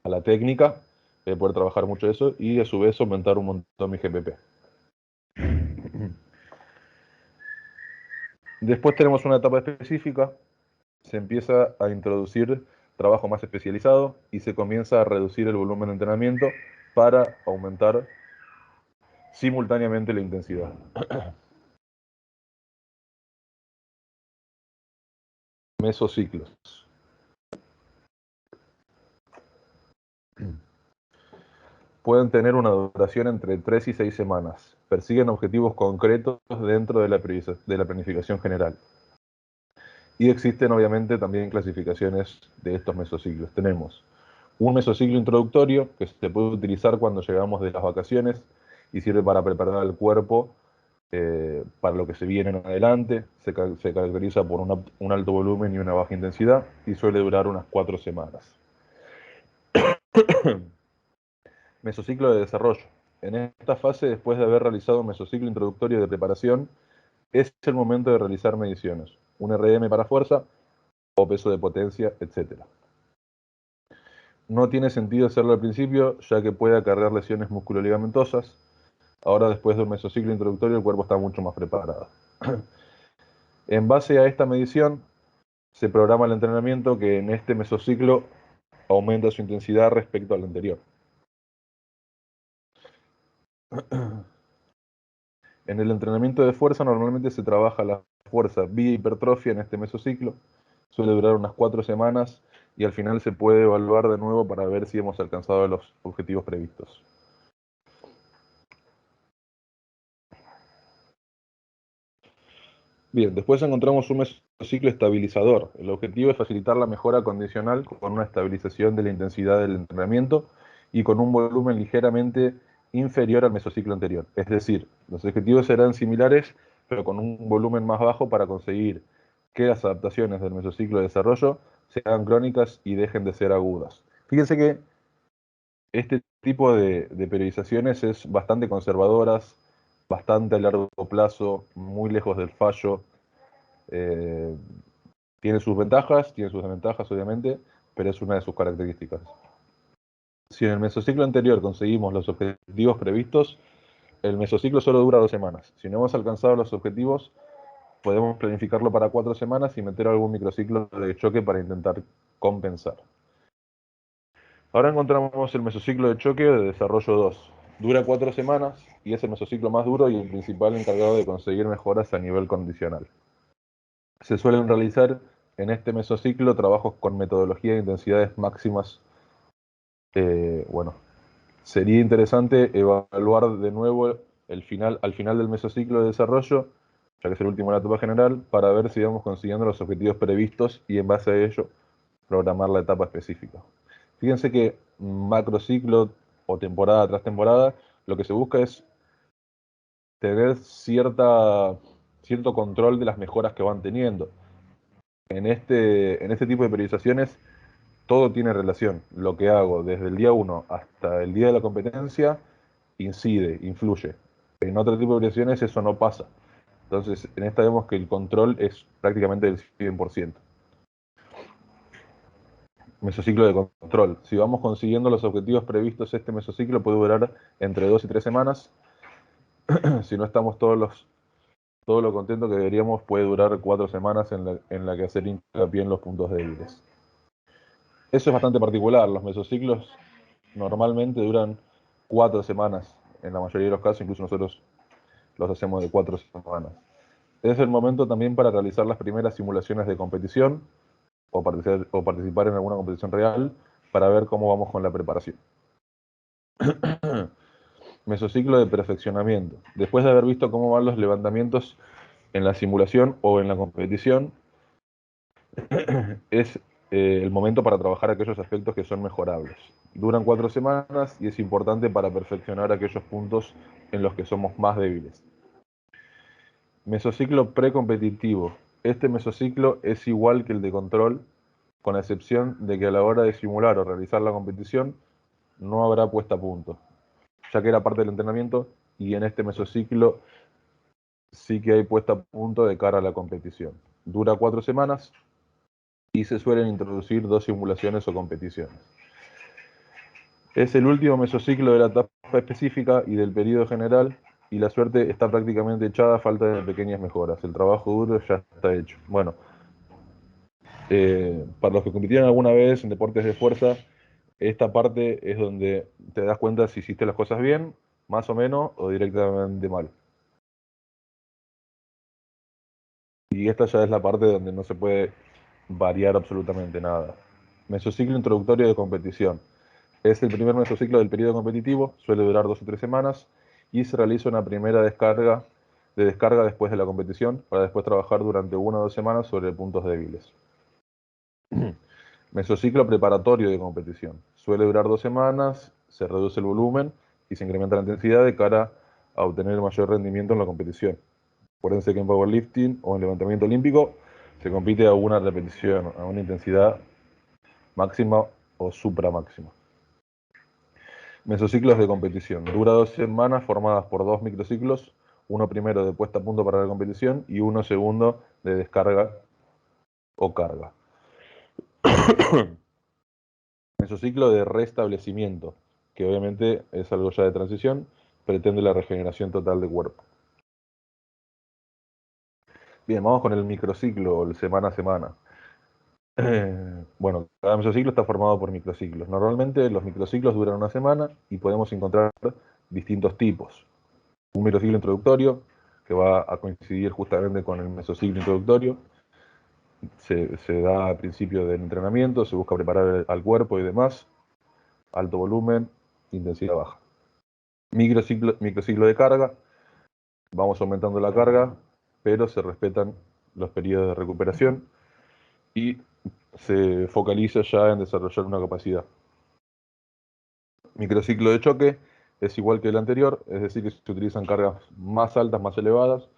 a la técnica, voy a poder trabajar mucho eso y a su vez aumentar un montón mi GPP. Después tenemos una etapa específica, se empieza a introducir trabajo más especializado y se comienza a reducir el volumen de entrenamiento para aumentar simultáneamente la intensidad. Mesociclos. Pueden tener una duración entre 3 y 6 semanas. Persiguen objetivos concretos dentro de la planificación general. Y existen obviamente también clasificaciones de estos mesociclos. Tenemos un mesociclo introductorio que se puede utilizar cuando llegamos de las vacaciones y sirve para preparar al cuerpo para lo que se viene en adelante. Se caracteriza por un alto volumen y una baja intensidad y suele durar unas 4 semanas. Mesociclo de desarrollo. En esta fase, después de haber realizado un mesociclo introductorio de preparación, es el momento de realizar mediciones. Un RM para fuerza o peso de potencia, etc. No tiene sentido hacerlo al principio, ya que puede acarrear lesiones musculoligamentosas. Ahora, después de un mesociclo introductorio, el cuerpo está mucho más preparado. En base a esta medición, se programa el entrenamiento que en este mesociclo aumenta su intensidad respecto al anterior. En el entrenamiento de fuerza normalmente se trabaja la fuerza vía hipertrofia en este mesociclo. Suele durar unas 4 semanas y al final se puede evaluar de nuevo para ver si hemos alcanzado los objetivos previstos. Bien, después encontramos un mesociclo estabilizador. El objetivo es facilitar la mejora condicional con una estabilización de la intensidad del entrenamiento y con un volumen ligeramente inferior al mesociclo anterior. Es decir, los objetivos serán similares, pero con un volumen más bajo para conseguir que las adaptaciones del mesociclo de desarrollo sean crónicas y dejen de ser agudas. Fíjense que este tipo de periodizaciones es bastante conservadoras, bastante a largo plazo, muy lejos del fallo. Eh, Tiene sus ventajas, tiene sus desventajas, obviamente, pero es una de sus características. Si en el mesociclo anterior conseguimos los objetivos previstos, el mesociclo solo dura 2 semanas. Si no hemos alcanzado los objetivos, podemos planificarlo para 4 semanas y meter algún microciclo de choque para intentar compensar. Ahora encontramos el mesociclo de choque de desarrollo 2. Dura 4 semanas y es el mesociclo más duro y el principal encargado de conseguir mejoras a nivel condicional. Se suelen realizar en este mesociclo trabajos con metodología de intensidades máximas. Bueno, sería interesante evaluar de nuevo al final del mesociclo de desarrollo, ya que es el último de la etapa general, para ver si vamos consiguiendo los objetivos previstos y en base a ello programar la etapa específica. Fíjense que macrociclo o temporada tras temporada, lo que se busca es tener cierta cierto control de las mejoras que van teniendo. En este tipo de periodizaciones, todo tiene relación. Lo que hago desde el día 1 hasta el día de la competencia incide, influye. En otro tipo de periodizaciones eso no pasa. Entonces, en esta vemos que el control es prácticamente del 100%. Mesociclo de control. Si vamos consiguiendo los objetivos previstos, este mesociclo puede durar entre 2 y 3 semanas. Si no estamos todo lo contento que deberíamos, puede durar 4 semanas en la que hacer hincapié en los puntos débiles. Eso es bastante particular. Los mesociclos normalmente duran 4 semanas. En la mayoría de los casos, incluso nosotros los hacemos de 4 semanas. Es el momento también para realizar las primeras simulaciones de competición o participar en alguna competición real para ver cómo vamos con la preparación. Mesociclo de perfeccionamiento. Después de haber visto cómo van los levantamientos en la simulación o en la competición, es el momento para trabajar aquellos aspectos que son mejorables. Duran 4 semanas y es importante para perfeccionar aquellos puntos en los que somos más débiles. Mesociclo precompetitivo. Este mesociclo es igual que el de control, con la excepción de que a la hora de simular o realizar la competición no habrá puesta a punto, ya que era parte del entrenamiento, y en este mesociclo sí que hay puesta a punto de cara a la competición. Dura 4 semanas y se suelen introducir 2 simulaciones o competiciones. Es el último mesociclo de la etapa específica y del periodo general, y la suerte está prácticamente echada a falta de pequeñas mejoras. El trabajo duro ya está hecho. Bueno, para los que compitieron alguna vez en deportes de fuerza, esta parte es donde te das cuenta si hiciste las cosas bien, más o menos, o directamente mal. Y esta ya es la parte donde no se puede variar absolutamente nada. Mesociclo introductorio de competición. Es el primer mesociclo del periodo competitivo, suele durar 2 o 3 semanas, y se realiza una primera descarga después de la competición, para después trabajar durante 1 o 2 semanas sobre puntos débiles. Mesociclo preparatorio de competición. Suele durar 2 semanas, se reduce el volumen y se incrementa la intensidad de cara a obtener mayor rendimiento en la competición. Acuérdense que en powerlifting o en levantamiento olímpico se compite a una repetición, a una intensidad máxima o supramáxima. Mesociclos de competición. Dura 2 semanas formadas por 2 microciclos, uno primero de puesta a punto para la competición y uno segundo de descarga o carga. Mesociclo de restablecimiento, que obviamente es algo ya de transición, pretende la regeneración total del cuerpo. Bien, vamos con el microciclo, el semana a semana. Bueno, cada mesociclo está formado por microciclos. Normalmente los microciclos duran una semana y podemos encontrar distintos tipos. Un microciclo introductorio, que va a coincidir justamente con el mesociclo introductorio. Se da al principio del entrenamiento, se busca preparar al cuerpo y demás. Alto volumen, intensidad baja. Microciclo de carga, vamos aumentando la carga, pero se respetan los periodos de recuperación y se focaliza ya en desarrollar una capacidad. Microciclo de choque es igual que el anterior, es decir, que se utilizan cargas más altas, más elevadas,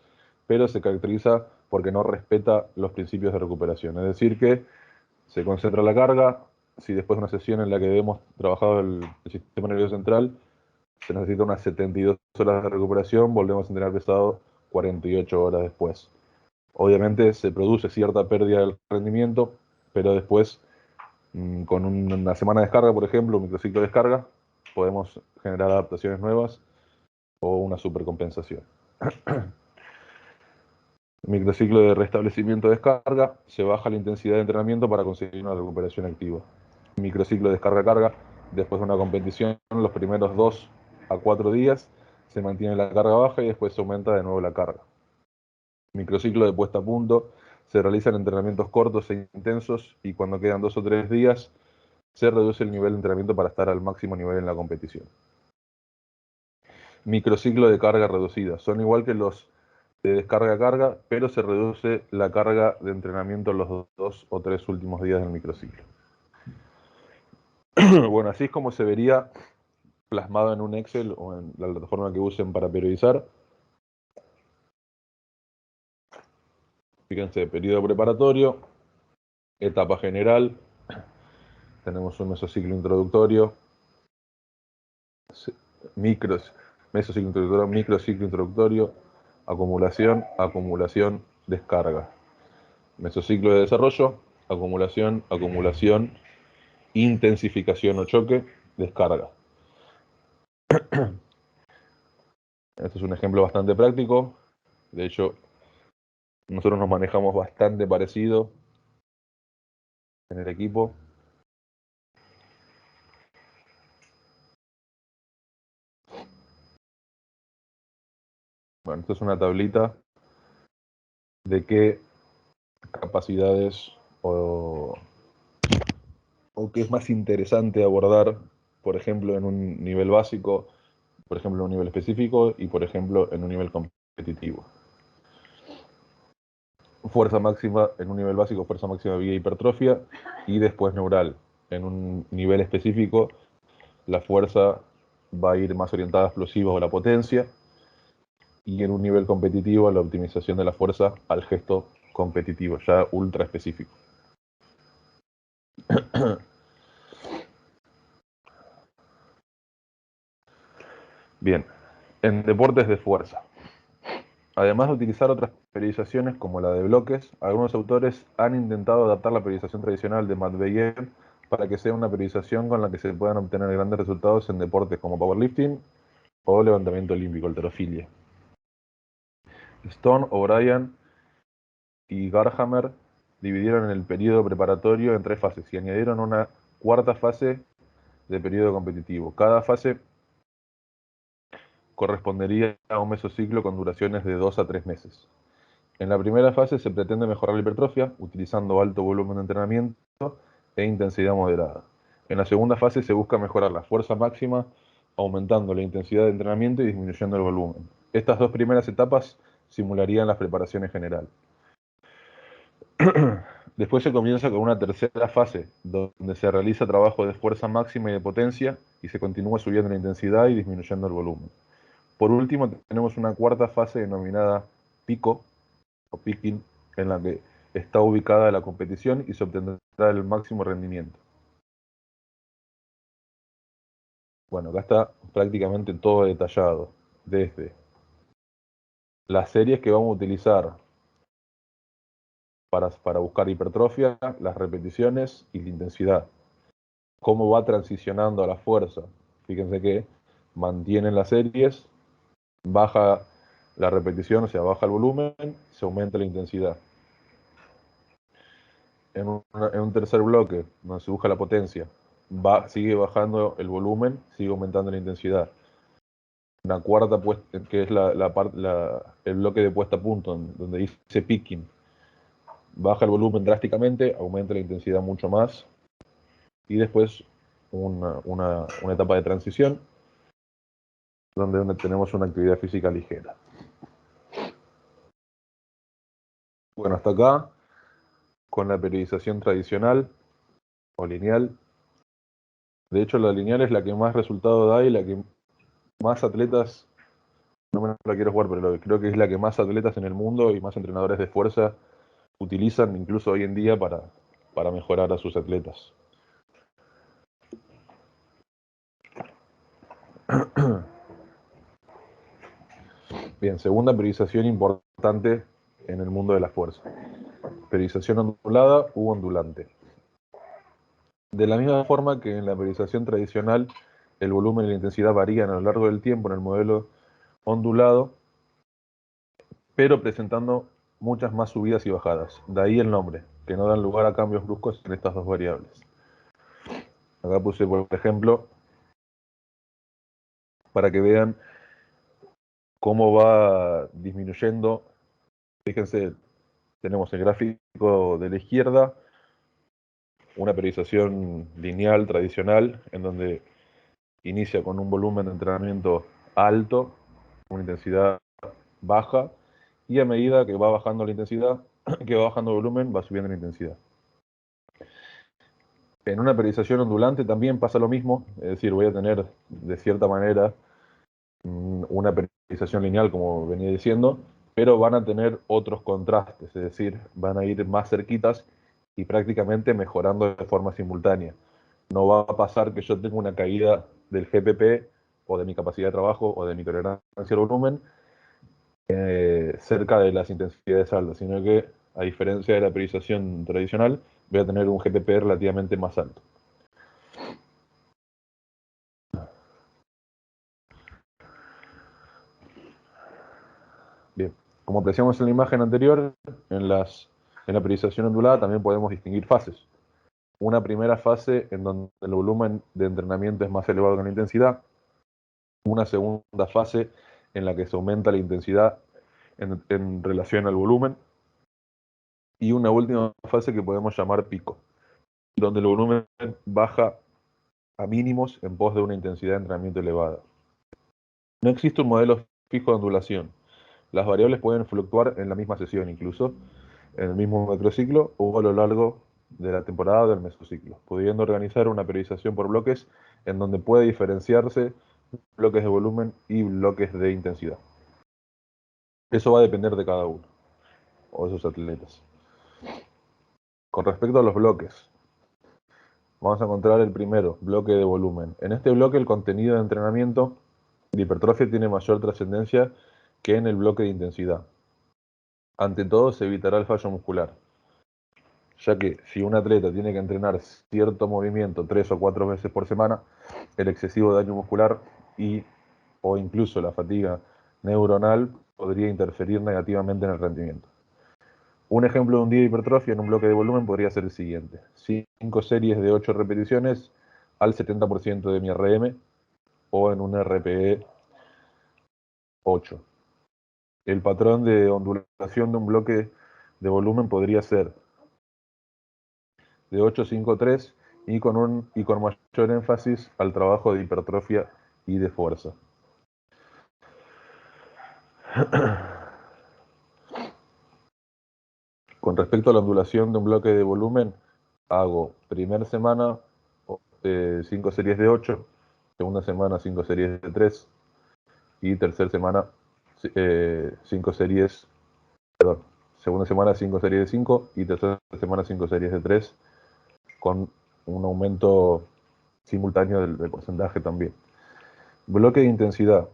pero se caracteriza porque no respeta los principios de recuperación. Es decir, que se concentra la carga. Si después de una sesión en la que hemos trabajado el sistema nervioso central, se necesita unas 72 horas de recuperación, volvemos a entrenar pesado 48 horas después. Obviamente se produce cierta pérdida del rendimiento, pero después, con una semana de descarga, por ejemplo, un microciclo de descarga, podemos generar adaptaciones nuevas o una supercompensación. Microciclo de restablecimiento de descarga, se baja la intensidad de entrenamiento para conseguir una recuperación activa. Microciclo de descarga-carga, después de una competición, los primeros 2 a 4 días se mantiene la carga baja y después se aumenta de nuevo la carga. Microciclo de puesta a punto, se realizan entrenamientos cortos e intensos y cuando quedan 2 o 3 días se reduce el nivel de entrenamiento para estar al máximo nivel en la competición. Microciclo de carga reducida, son igual que los de descarga-carga, pero se reduce la carga de entrenamiento en los 2 o 3 últimos días del microciclo. Bueno, así es como se vería plasmado en un Excel o en la plataforma que usen para periodizar. Fíjense, periodo preparatorio, etapa general, tenemos un mesociclo introductorio, mesociclo introductorio, microciclo introductorio, acumulación, descarga. Mesociclo de desarrollo, acumulación, intensificación o choque, descarga. Este es un ejemplo bastante práctico. De hecho, nosotros nos manejamos bastante parecido en el equipo. Bueno, esto es una tablita de qué capacidades o qué es más interesante abordar, por ejemplo, en un nivel básico, por ejemplo, en un nivel específico y, por ejemplo, en un nivel competitivo. Fuerza máxima en un nivel básico, fuerza máxima vía hipertrofia y después neural. En un nivel específico, la fuerza va a ir más orientada a explosivos o la potencia, y en un nivel competitivo, la optimización de la fuerza al gesto competitivo, ya ultra específico. Bien, en deportes de fuerza. Además de utilizar otras periodizaciones como la de bloques, algunos autores han intentado adaptar la periodización tradicional de Matveyev para que sea una periodización con la que se puedan obtener grandes resultados en deportes como powerlifting o levantamiento olímpico, halterofilia. Stone, O'Brien y Garhammer dividieron el periodo preparatorio en 3 fases y añadieron una cuarta fase de periodo competitivo. Cada fase correspondería a un mesociclo con duraciones de 2 a 3 meses. En la primera fase se pretende mejorar la hipertrofia utilizando alto volumen de entrenamiento e intensidad moderada. En la segunda fase se busca mejorar la fuerza máxima aumentando la intensidad de entrenamiento y disminuyendo el volumen. Estas 2 primeras etapas simularían las preparaciones generales. Después se comienza con una tercera fase, donde se realiza trabajo de fuerza máxima y de potencia, y se continúa subiendo la intensidad y disminuyendo el volumen. Por último, tenemos una cuarta fase denominada pico, o picking, en la que está ubicada la competición y se obtendrá el máximo rendimiento. Bueno, acá está prácticamente todo detallado, desde las series que vamos a utilizar para buscar hipertrofia, las repeticiones y la intensidad. Cómo va transicionando a la fuerza. Fíjense que mantienen las series, baja la repetición, o sea, baja el volumen, se aumenta la intensidad. En un tercer bloque, donde se busca la potencia, sigue bajando el volumen, sigue aumentando la intensidad. Una cuarta, que es el bloque de puesta a punto, donde dice picking, baja el volumen drásticamente, aumenta la intensidad mucho más, y después una etapa de transición, donde tenemos una actividad física ligera. Bueno, hasta acá, con la periodización tradicional o lineal. De hecho, la lineal es la que más resultado da y la que más atletas, no me la quiero jugar, pero creo que es la que más atletas en el mundo y más entrenadores de fuerza utilizan, incluso hoy en día, para mejorar a sus atletas. Bien, segunda periodización importante en el mundo de la fuerza. Periodización ondulada u ondulante. De la misma forma que en la periodización tradicional el volumen y la intensidad varían a lo largo del tiempo en el modelo ondulado, pero presentando muchas más subidas y bajadas. De ahí el nombre, que no dan lugar a cambios bruscos en estas dos variables. Acá puse, por ejemplo, para que vean cómo va disminuyendo. Fíjense, tenemos el gráfico de la izquierda, una periodización lineal tradicional, en donde inicia con un volumen de entrenamiento alto, una intensidad baja, y a medida que va bajando la intensidad, que va bajando el volumen, va subiendo la intensidad. En una periodización ondulante también pasa lo mismo, es decir, voy a tener de cierta manera una periodización lineal, como venía diciendo, pero van a tener otros contrastes, es decir, van a ir más cerquitas y prácticamente mejorando de forma simultánea. No va a pasar que yo tenga una caída del GPP o de mi capacidad de trabajo o de mi tolerancia al volumen cerca de las intensidades altas, sino que, a diferencia de la periodización tradicional, voy a tener un GPP relativamente más alto. Bien, como apreciamos en la imagen anterior, en la periodización ondulada también podemos distinguir fases. Una primera fase en donde el volumen de entrenamiento es más elevado que la intensidad. Una segunda fase en la que se aumenta la intensidad en relación al volumen. Y una última fase que podemos llamar pico, donde el volumen baja a mínimos en pos de una intensidad de entrenamiento elevada. No existe un modelo fijo de ondulación. Las variables pueden fluctuar en la misma sesión, incluso en el mismo macrociclo o a lo largo de la temporada del mesociclo, pudiendo organizar una periodización por bloques en donde puede diferenciarse bloques de volumen y bloques de intensidad. Eso va a depender de cada uno o de sus atletas. Con respecto a los bloques, vamos a encontrar el primero, bloque de volumen. En este bloque el contenido de entrenamiento de hipertrofia tiene mayor trascendencia que en el bloque de intensidad. Ante todo se evitará el fallo muscular, ya que si un atleta tiene que entrenar cierto movimiento 3 o 4 veces por semana, el excesivo daño muscular o incluso la fatiga neuronal podría interferir negativamente en el rendimiento. Un ejemplo de un día de hipertrofia en un bloque de volumen podría ser el siguiente: 5 series de 8 repeticiones al 70% de mi RM o en un RPE 8. El patrón de ondulación de un bloque de volumen podría ser de 8-5-3 y con mayor énfasis al trabajo de hipertrofia y de fuerza. Con respecto a la ondulación de un bloque de volumen, hago primera semana 5 series de 8, segunda semana 5 series de 3 y tercera semana 5 series, perdón, segunda semana 5 series de 5 y tercera semana 5 series de 3, con un aumento simultáneo del porcentaje también. Bloque de intensidad.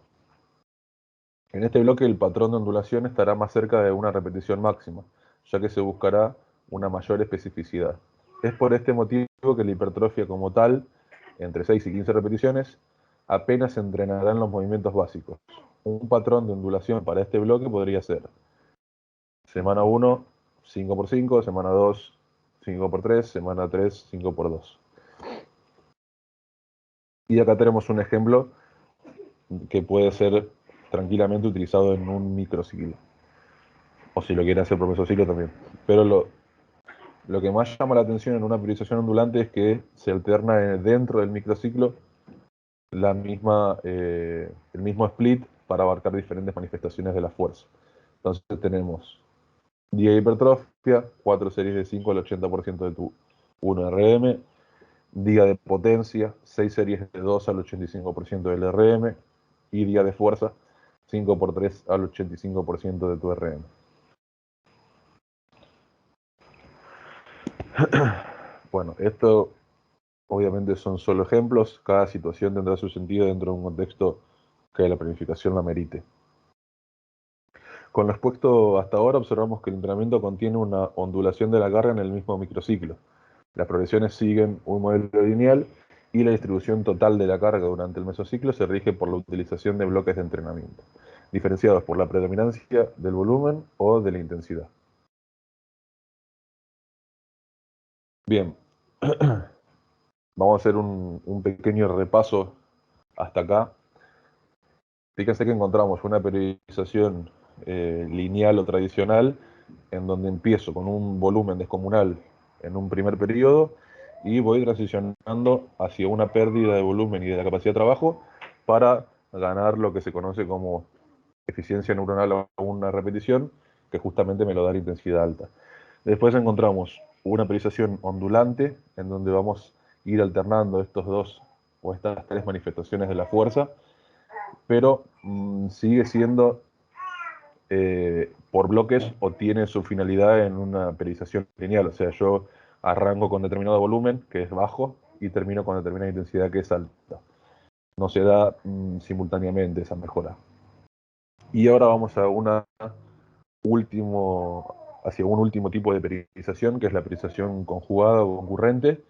En este bloque el patrón de ondulación estará más cerca de una repetición máxima, ya que se buscará una mayor especificidad. Es por este motivo que la hipertrofia como tal, entre 6 y 15 repeticiones, apenas se entrenará en los movimientos básicos. Un patrón de ondulación para este bloque podría ser semana 1, 5x5, semana 2, 5x3, semana 3, 5x2. Y acá tenemos un ejemplo que puede ser tranquilamente utilizado en un microciclo. O si lo quiere hacer por mesociclo también. Pero lo que más llama la atención en una periodización ondulante es que se alterna dentro del microciclo el mismo split para abarcar diferentes manifestaciones de la fuerza. Entonces tenemos día de hipertrofia, 4 series de 5 al 80% de tu 1RM, día de potencia, 6 series de 2 al 85% del RM, y día de fuerza, 5x3 al 85% de tu RM. Bueno, esto obviamente son solo ejemplos, cada situación tendrá su sentido dentro de un contexto que la planificación la merite. Con lo expuesto hasta ahora observamos que el entrenamiento contiene una ondulación de la carga en el mismo microciclo. Las progresiones siguen un modelo lineal y la distribución total de la carga durante el mesociclo se rige por la utilización de bloques de entrenamiento, diferenciados por la predominancia del volumen o de la intensidad. Bien, vamos a hacer un pequeño repaso hasta acá. Fíjense que encontramos una periodización lineal o tradicional en donde empiezo con un volumen descomunal en un primer periodo y voy transicionando hacia una pérdida de volumen y de la capacidad de trabajo para ganar lo que se conoce como eficiencia neuronal a una repetición, que justamente me lo da la intensidad alta. Después encontramos una periodización ondulante en donde vamos a ir alternando estos dos o estas tres manifestaciones de la fuerza, pero sigue siendo por bloques o tiene su finalidad en una periodización lineal. O sea, yo arranco con determinado volumen, que es bajo, y termino con determinada intensidad, que es alta. No se da simultáneamente esa mejora. Y ahora vamos a hacia un último tipo de periodización, que es la periodización conjugada o concurrente,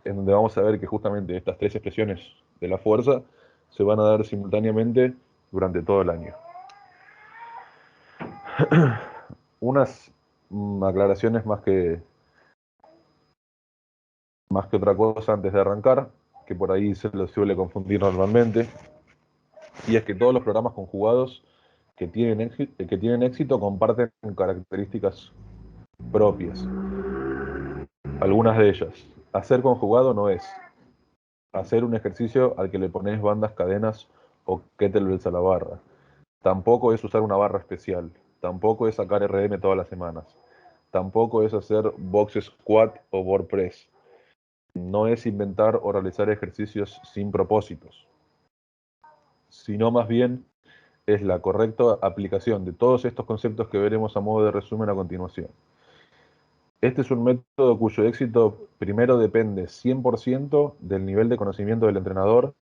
en donde vamos a ver que justamente estas tres expresiones de la fuerza se van a dar simultáneamente durante todo el año. Unas aclaraciones más que otra cosa antes de arrancar, que por ahí se lo suele confundir normalmente, y es que todos los programas conjugados que tienen éxito comparten características propias. Algunas de ellas. Hacer conjugado no es hacer un ejercicio al que le pones bandas, cadenas o kettlebells a la barra. Tampoco es usar una barra especial. Tampoco es sacar RM todas las semanas. Tampoco es hacer box squat o board press. No es inventar o realizar ejercicios sin propósitos, sino más bien es la correcta aplicación de todos estos conceptos que veremos a modo de resumen a continuación. Este es un método cuyo éxito primero depende 100% del nivel de conocimiento del entrenador,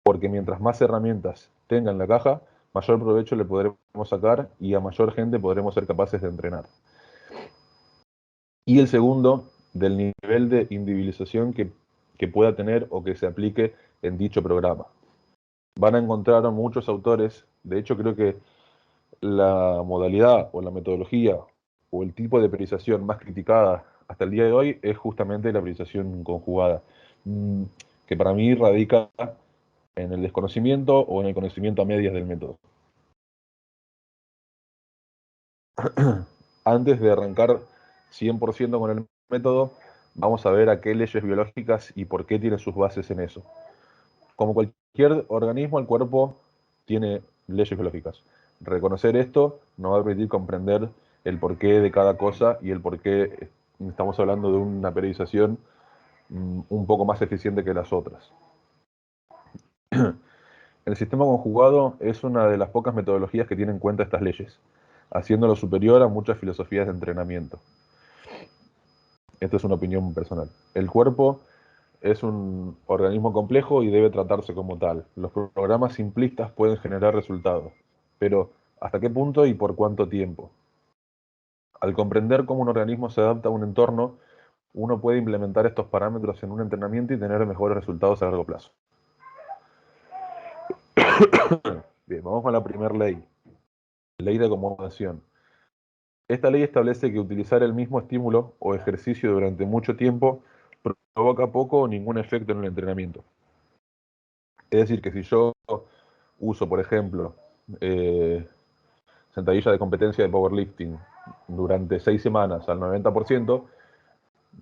porque mientras más herramientas tenga en la caja, mayor provecho le podremos sacar y a mayor gente podremos ser capaces de entrenar. Y el segundo, del nivel de individualización que pueda tener o que se aplique en dicho programa. Van a encontrar muchos autores, de hecho creo que la modalidad o la metodología o el tipo de periodización más criticada hasta el día de hoy es justamente la periodización conjugada, que para mí radica en el desconocimiento o en el conocimiento a medias del método. Antes de arrancar 100% con el método, vamos a ver a qué leyes biológicas y por qué tiene sus bases en eso. Como cualquier organismo, el cuerpo tiene leyes biológicas. Reconocer esto nos va a permitir comprender el porqué de cada cosa y el porqué estamos hablando de una periodización un poco más eficiente que las otras. El sistema conjugado es una de las pocas metodologías que tiene en cuenta estas leyes, haciéndolo superior a muchas filosofías de entrenamiento. Esto es una opinión personal. El cuerpo es un organismo complejo y debe tratarse como tal. Los programas simplistas pueden generar resultados, pero ¿hasta qué punto y por cuánto tiempo? Al comprender cómo un organismo se adapta a un entorno, uno puede implementar estos parámetros en un entrenamiento y tener mejores resultados a largo plazo. Bien, vamos con la primera ley, ley de acomodación. Esta ley establece que utilizar el mismo estímulo o ejercicio durante mucho tiempo provoca poco o ningún efecto en el entrenamiento. Es decir, que si yo uso, por ejemplo, sentadilla de competencia de powerlifting durante 6 semanas al 90%,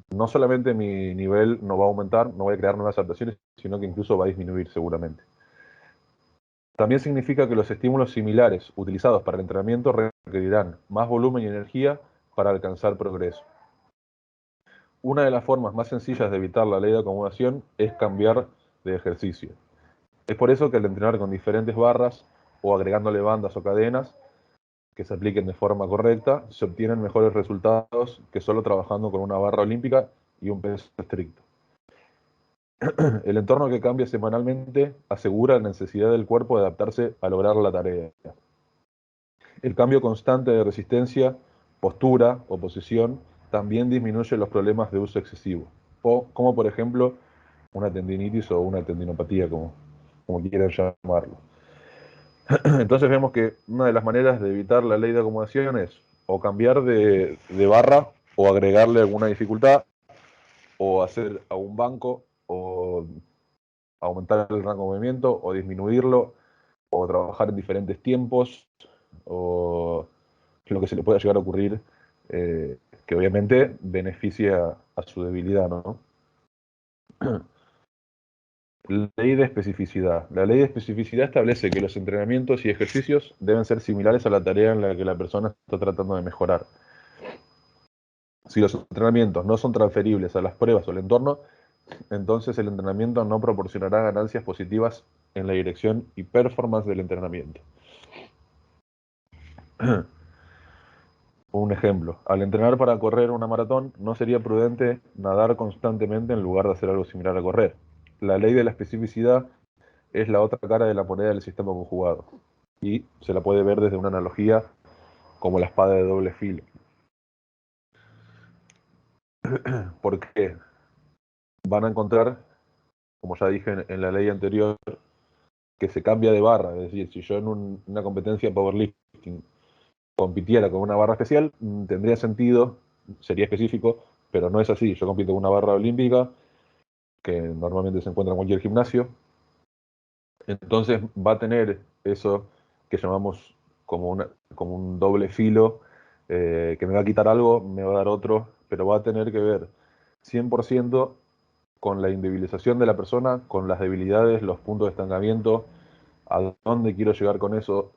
no solamente mi nivel no va a aumentar, no voy a crear nuevas adaptaciones, sino que incluso va a disminuir seguramente. También significa que los estímulos similares utilizados para el entrenamiento requerirán más volumen y energía para alcanzar progreso. Una de las formas más sencillas de evitar la ley de acomodación es cambiar de ejercicio. Es por eso que al entrenar con diferentes barras o agregándole bandas o cadenas que se apliquen de forma correcta, se obtienen mejores resultados que solo trabajando con una barra olímpica y un peso estricto. El entorno que cambia semanalmente asegura la necesidad del cuerpo de adaptarse a lograr la tarea. El cambio constante de resistencia, postura o posición también disminuye los problemas de uso excesivo, como por ejemplo una tendinitis o una tendinopatía, como quieran llamarlo. Entonces vemos que una de las maneras de evitar la ley de acomodación es o cambiar de barra o agregarle alguna dificultad o hacer a un banco o aumentar el rango de movimiento o disminuirlo o trabajar en diferentes tiempos o lo que se le pueda llegar a ocurrir que obviamente beneficia a su debilidad, ¿no? Ley de especificidad. La ley de especificidad establece que los entrenamientos y ejercicios deben ser similares a la tarea en la que la persona está tratando de mejorar. Si los entrenamientos no son transferibles a las pruebas o el entorno, entonces el entrenamiento no proporcionará ganancias positivas en la dirección y performance del entrenamiento. Un ejemplo, al entrenar para correr una maratón, no sería prudente nadar constantemente en lugar de hacer algo similar a correr. La ley de la especificidad es la otra cara de la moneda del sistema conjugado y se la puede ver desde una analogía como la espada de doble filo. ¿Por qué? Van a encontrar, como ya dije en la ley anterior, que se cambia de barra. Es decir, si yo en una competencia de powerlifting compitiera con una barra especial, tendría sentido, sería específico, pero no es así. Yo compito con una barra olímpica que normalmente se encuentra en cualquier gimnasio. Entonces va a tener eso que llamamos como un doble filo, que me va a quitar algo, me va a dar otro, pero va a tener que ver 100% con la individualización de la persona, con las debilidades, los puntos de estancamiento, a dónde quiero llegar con eso.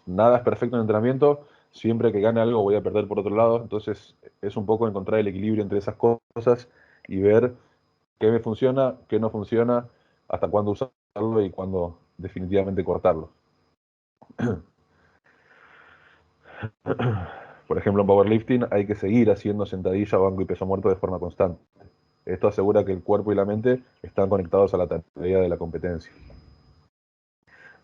Nada es perfecto en entrenamiento, siempre que gane algo voy a perder por otro lado, entonces es un poco encontrar el equilibrio entre esas cosas y ver qué me funciona, qué no funciona, hasta cuándo usarlo y cuándo definitivamente cortarlo. Por ejemplo, en powerlifting hay que seguir haciendo sentadilla, banco y peso muerto de forma constante. Esto asegura que el cuerpo y la mente están conectados a la tarea de la competencia.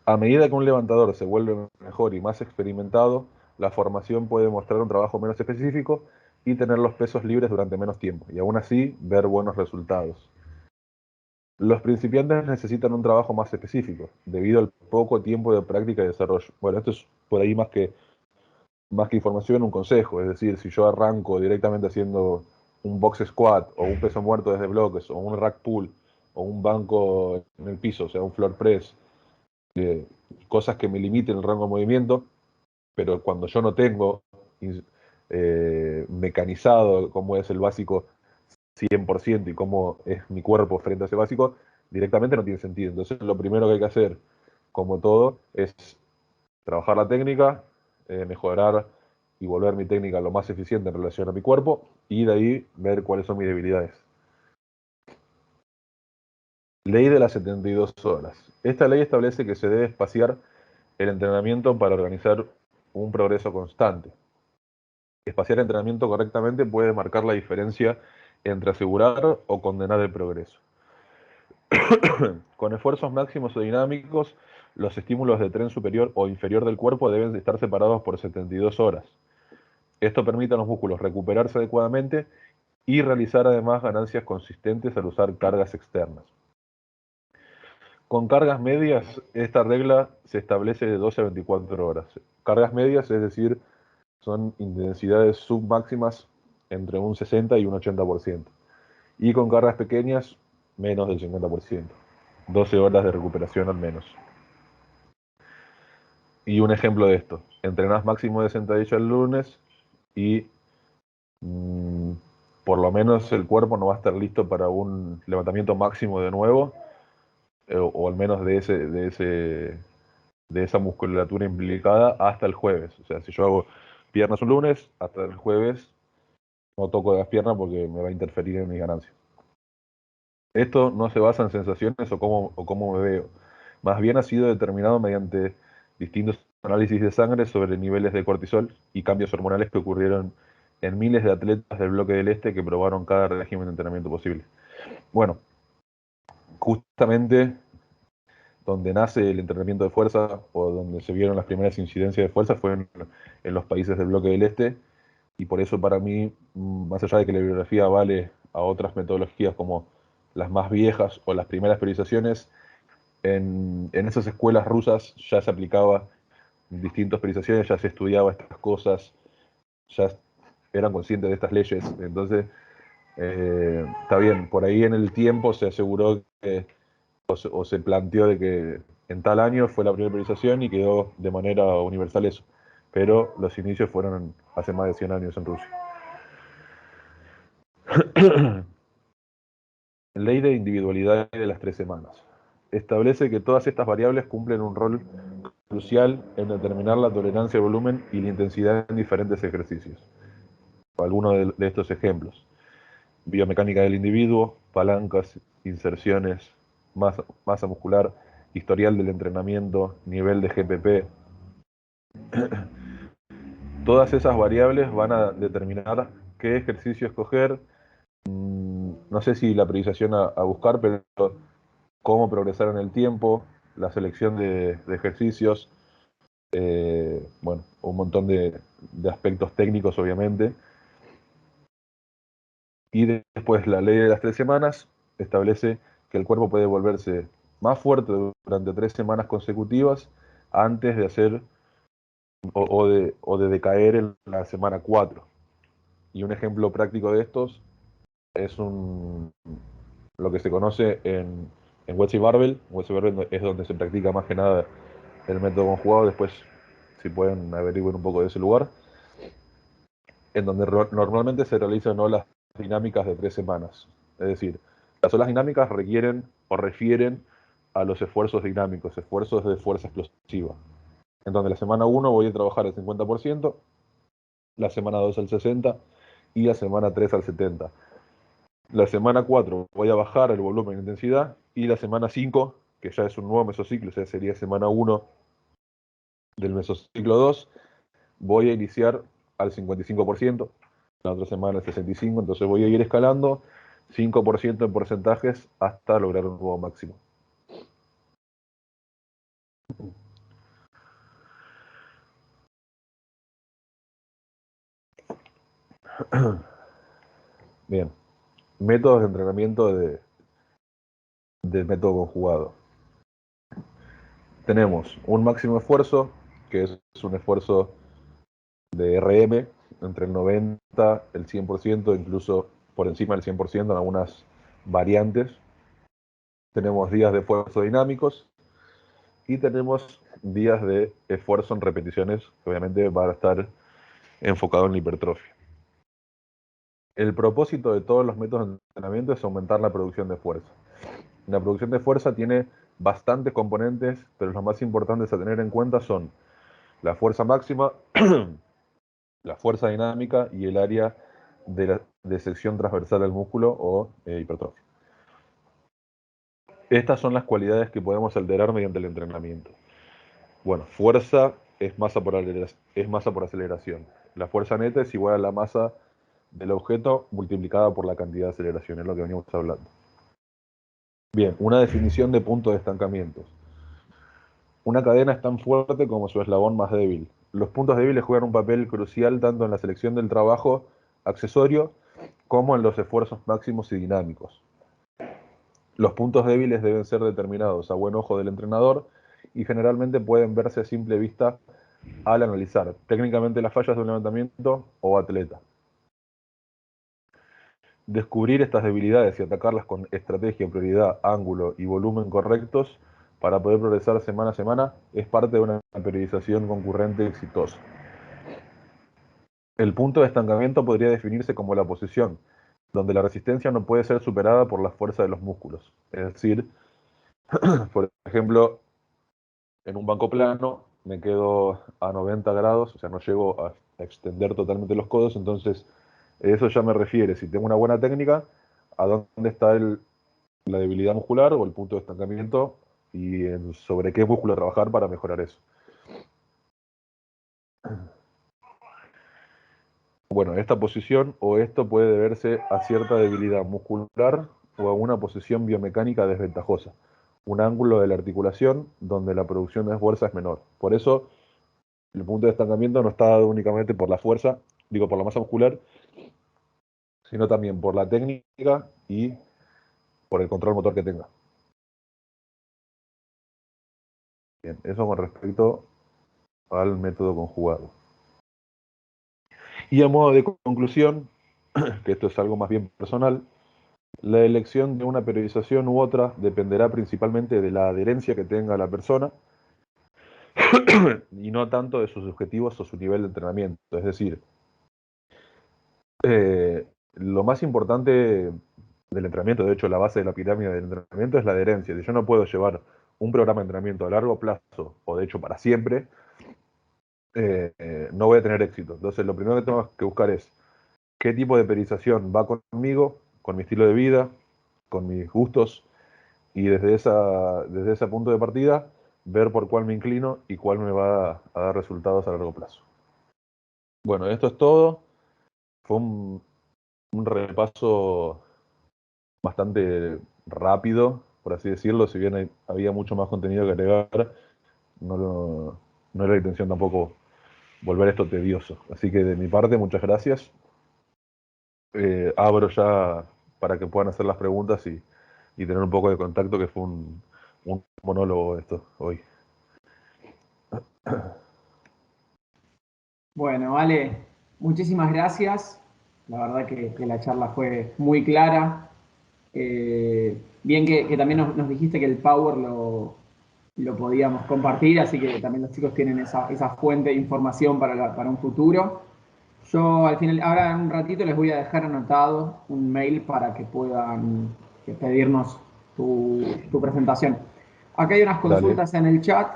A medida que un levantador se vuelve mejor y más experimentado, la formación puede mostrar un trabajo menos específico y tener los pesos libres durante menos tiempo, y aún así ver buenos resultados. Los principiantes necesitan un trabajo más específico, debido al poco tiempo de práctica y desarrollo. Bueno, esto es por ahí más que información, un consejo. Es decir, si yo arranco directamente haciendo un box squat o un peso muerto desde bloques o un rack pull o un banco en el piso, o sea, un floor press, cosas que me limiten el rango de movimiento, pero cuando yo no tengo mecanizado cómo es el básico 100% y cómo es mi cuerpo frente a ese básico, directamente no tiene sentido. Entonces lo primero que hay que hacer, como todo, es trabajar la técnica, mejorar y volver mi técnica lo más eficiente en relación a mi cuerpo y de ahí ver cuáles son mis debilidades. Ley de las 72 horas. Esta ley establece que se debe espaciar el entrenamiento para organizar un progreso constante. Espaciar el entrenamiento correctamente puede marcar la diferencia entre asegurar o condenar el progreso. Con esfuerzos máximos o dinámicos, los estímulos de tren superior o inferior del cuerpo deben estar separados por 72 horas. Esto permite a los músculos recuperarse adecuadamente y realizar además ganancias consistentes al usar cargas externas. Con cargas medias, esta regla se establece de 12 a 24 horas. Cargas medias, es decir, son intensidades submáximas entre un 60 y un 80%. Y con cargas pequeñas, menos del 50%. 12 horas de recuperación al menos. Y un ejemplo de esto, entrenás máximo de sentadilla el lunes y por lo menos el cuerpo no va a estar listo para un levantamiento máximo de nuevo, o al menos de esa musculatura implicada hasta el jueves. O sea, si yo hago piernas un lunes, hasta el jueves no toco las piernas porque me va a interferir en mis ganancias. Esto no se basa en sensaciones o cómo me veo. Más bien ha sido determinado mediante distintos análisis de sangre sobre niveles de cortisol y cambios hormonales que ocurrieron en miles de atletas del bloque del Este que probaron cada régimen de entrenamiento posible. Bueno, justamente donde nace el entrenamiento de fuerza o donde se vieron las primeras incidencias de fuerza fue en los países del bloque del Este, y por eso para mí, más allá de que la bibliografía vale a otras metodologías como las más viejas o las primeras periodizaciones, en esas escuelas rusas ya se aplicaba distintas periodizaciones, ya se estudiaba estas cosas, ya eran conscientes de estas leyes. Entonces, está bien, por ahí en el tiempo se aseguró que, o se planteó de que en tal año fue la primera periodización y quedó de manera universal eso. Pero los inicios fueron hace más de 100 años en Rusia. Ley de individualidad de las 3 semanas. Establece que todas estas variables cumplen un rol crucial en determinar la tolerancia al volumen y la intensidad en diferentes ejercicios. Algunos de estos ejemplos: biomecánica del individuo, palancas, inserciones, masa muscular, historial del entrenamiento, nivel de GPP, Todas esas variables van a determinar qué ejercicio escoger. No sé si la priorización a buscar, pero cómo progresar en el tiempo, la selección de ejercicios, bueno, un montón de aspectos técnicos, obviamente. Y después la ley de las 3 semanas establece que el cuerpo puede volverse más fuerte durante 3 semanas consecutivas antes de hacer o de decaer en la semana 4. Y un ejemplo práctico de estos es lo que se conoce en Wetzy Barbell. Wetzy Barbell es donde se practica más que nada el método conjugado. Después, si pueden averiguar un poco de ese lugar, en donde normalmente se realizan olas dinámicas de 3 semanas. Es decir, las olas dinámicas requieren o refieren a los esfuerzos dinámicos, esfuerzos de fuerza explosiva. En donde la semana 1 voy a trabajar el 50%, la semana 2 al 60% y la semana 3 al 70%. La semana 4 voy a bajar el volumen e intensidad y la semana 5, que ya es un nuevo mesociclo, o sea, sería semana 1 del mesociclo 2, voy a iniciar al 55%, la otra semana al 65%, entonces voy a ir escalando 5% en porcentajes hasta lograr un nuevo máximo. Bien, métodos de entrenamiento del método conjugado. Tenemos un máximo esfuerzo, que es un esfuerzo de RM, entre el 90, el 100%, incluso por encima del 100% en algunas variantes. Tenemos días de esfuerzo dinámicos y tenemos días de esfuerzo en repeticiones, que obviamente van a estar enfocados en la hipertrofia. El propósito de todos los métodos de entrenamiento es aumentar la producción de fuerza. La producción de fuerza tiene bastantes componentes, pero los más importantes a tener en cuenta son la fuerza máxima, la fuerza dinámica y el área de sección transversal del músculo o hipertrofia. Estas son las cualidades que podemos alterar mediante el entrenamiento. Bueno, fuerza es masa por aceleración. La fuerza neta es igual a la masa del objeto multiplicada por la cantidad de aceleración, es lo que venimos hablando. Bien, una definición de punto de estancamiento. Una cadena es tan fuerte como su eslabón más débil. Los puntos débiles juegan un papel crucial tanto en la selección del trabajo accesorio como en los esfuerzos máximos y dinámicos. Los puntos débiles deben ser determinados a buen ojo del entrenador y generalmente pueden verse a simple vista al analizar técnicamente las fallas de un levantamiento o atleta. Descubrir estas debilidades y atacarlas con estrategia, prioridad, ángulo y volumen correctos para poder progresar semana a semana es parte de una periodización concurrente exitosa. El punto de estancamiento podría definirse como la posición donde la resistencia no puede ser superada por la fuerza de los músculos. Es decir, por ejemplo, en un banco plano me quedo a 90 grados, o sea, no llego a extender totalmente los codos, entonces eso ya me refiere, si tengo una buena técnica, a dónde está la debilidad muscular o el punto de estancamiento y sobre qué músculo trabajar para mejorar eso. Bueno, esta posición o esto puede deberse a cierta debilidad muscular o a una posición biomecánica desventajosa, un ángulo de la articulación donde la producción de fuerza es menor. Por eso, el punto de estancamiento no está dado únicamente por la fuerza, digo por la masa muscular, sino también por la técnica y por el control motor que tenga. Bien, eso con respecto al método conjugado. Y a modo de conclusión, que esto es algo más bien personal, la elección de una periodización u otra dependerá principalmente de la adherencia que tenga la persona y no tanto de sus objetivos o su nivel de entrenamiento. Es decir, lo más importante del entrenamiento, de hecho la base de la pirámide del entrenamiento es la adherencia. Si yo no puedo llevar un programa de entrenamiento a largo plazo, o de hecho para siempre, no voy a tener éxito. Entonces lo primero que tengo que buscar es qué tipo de periodización va conmigo, con mi estilo de vida, con mis gustos, y desde ese punto de partida, ver por cuál me inclino y cuál me va a dar resultados a largo plazo. Bueno, esto es todo. Fue un repaso bastante rápido, por así decirlo. Si bien había mucho más contenido que agregar, no, no era la intención tampoco volver esto tedioso. Así que de mi parte, muchas gracias. Abro ya para que puedan hacer las preguntas y tener un poco de contacto, que fue un monólogo esto hoy. Bueno, Ale, muchísimas gracias. La verdad que la charla fue muy clara. Bien que también nos dijiste que el Power lo podíamos compartir, así que también los chicos tienen esa fuente de información para un futuro. Yo al final, ahora en un ratito les voy a dejar anotado un mail para que puedan pedirnos tu presentación. Acá hay unas Dale. consultas en el chat.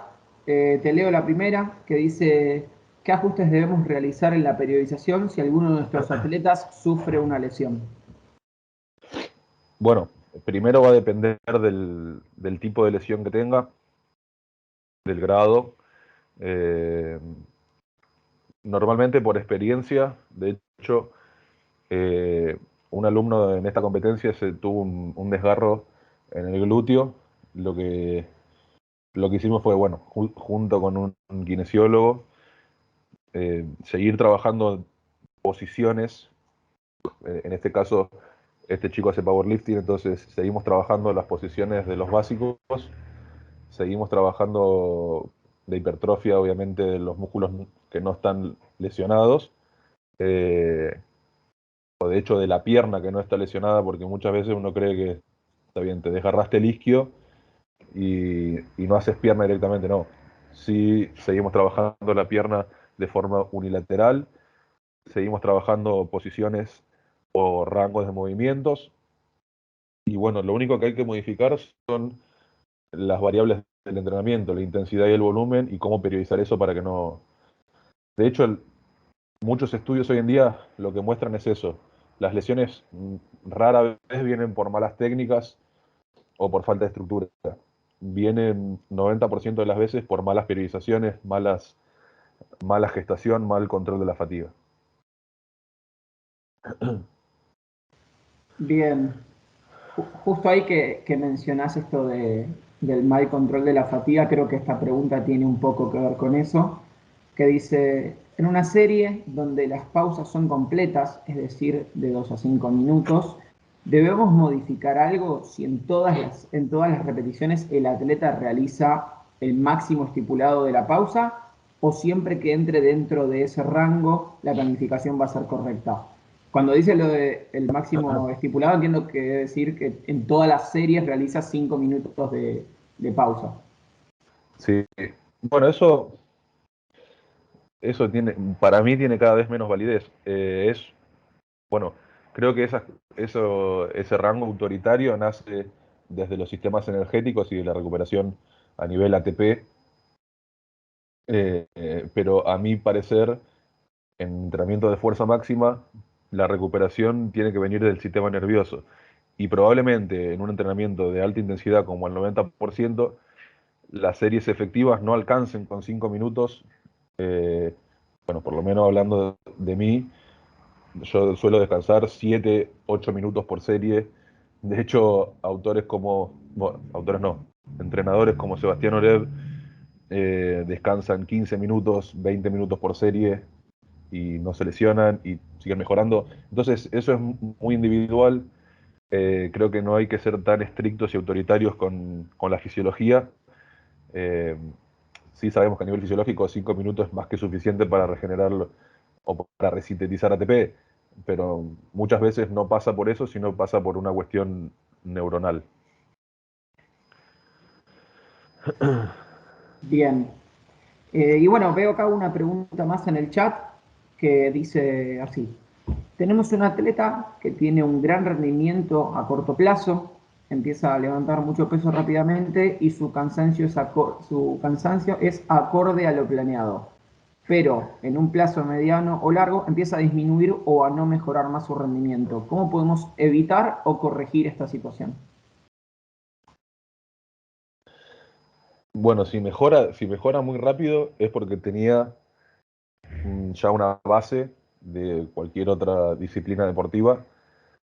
Te leo la primera que dice, ¿qué ajustes debemos realizar en la periodización si alguno de nuestros atletas sufre una lesión? Bueno, primero va a depender del tipo de lesión que tenga, del grado. Eh, Normalmente por experiencia, de hecho, eh, un alumno en esta competencia se tuvo un desgarro en el glúteo. Lo que, lo que hicimos fue, bueno, junto con un kinesiólogo, seguir trabajando posiciones. En este caso, este chico hace powerlifting, entonces seguimos trabajando las posiciones de los básicos, seguimos trabajando de hipertrofia, obviamente, de los músculos que no están lesionados. Eh, o de hecho de la pierna que no está lesionada, porque muchas veces uno cree que está bien, te desgarraste el isquio y no haces pierna directamente, no. Sí, seguimos trabajando la pierna de forma unilateral, seguimos trabajando posiciones o rangos de movimientos, y bueno, lo único que hay que modificar son las variables del entrenamiento, la intensidad y el volumen, y cómo periodizar eso para que no... De hecho, muchos estudios hoy en día lo que muestran es eso. Las lesiones rara vez vienen por malas técnicas o por falta de estructura. Vienen 90% de las veces por malas periodizaciones, mala gestación, mal control de la fatiga. Bien, justo ahí que mencionás esto del mal control de la fatiga, creo que esta pregunta tiene un poco que ver con eso, que dice, en una serie donde las pausas son completas, es decir, de 2 a 5 minutos, ¿debemos modificar algo si en todas las repeticiones el atleta realiza el máximo estipulado de la pausa o siempre que entre dentro de ese rango la planificación va a ser correcta? Cuando dice lo de el máximo estipulado, entiendo que debe decir que en todas las series realiza 5 minutos de pausa. Sí. Bueno, eso tiene, para mí tiene cada vez menos validez. Bueno, creo que ese rango autoritario nace desde los sistemas energéticos y de la recuperación a nivel ATP, pero a mi parecer, en entrenamiento de fuerza máxima, la recuperación tiene que venir del sistema nervioso. Y probablemente en un entrenamiento de alta intensidad como el 90%, las series efectivas no alcancen con 5 minutos. eh, bueno, por lo menos hablando de mí, yo suelo descansar 7, 8 minutos por serie. De hecho, autores como, bueno, autores no, entrenadores como Sebastián Orev descansan 15 minutos, 20 minutos por serie y no se lesionan y siguen mejorando. Entonces, eso es muy individual. Creo que no hay que ser tan estrictos y autoritarios con la fisiología. Eh, sí sabemos que a nivel fisiológico 5 minutos es más que suficiente para regenerarlo o para resintetizar ATP, pero muchas veces no pasa por eso, sino pasa por una cuestión neuronal. Bien. Y bueno, veo acá una pregunta más en el chat que dice así. Tenemos un atleta que tiene un gran rendimiento a corto plazo, empieza a levantar mucho peso rápidamente y su cansancio es acorde a lo planeado. Pero en un plazo mediano o largo empieza a disminuir o a no mejorar más su rendimiento. ¿Cómo podemos evitar o corregir esta situación? Bueno, si mejora muy rápido es porque tenía ya una base de cualquier otra disciplina deportiva,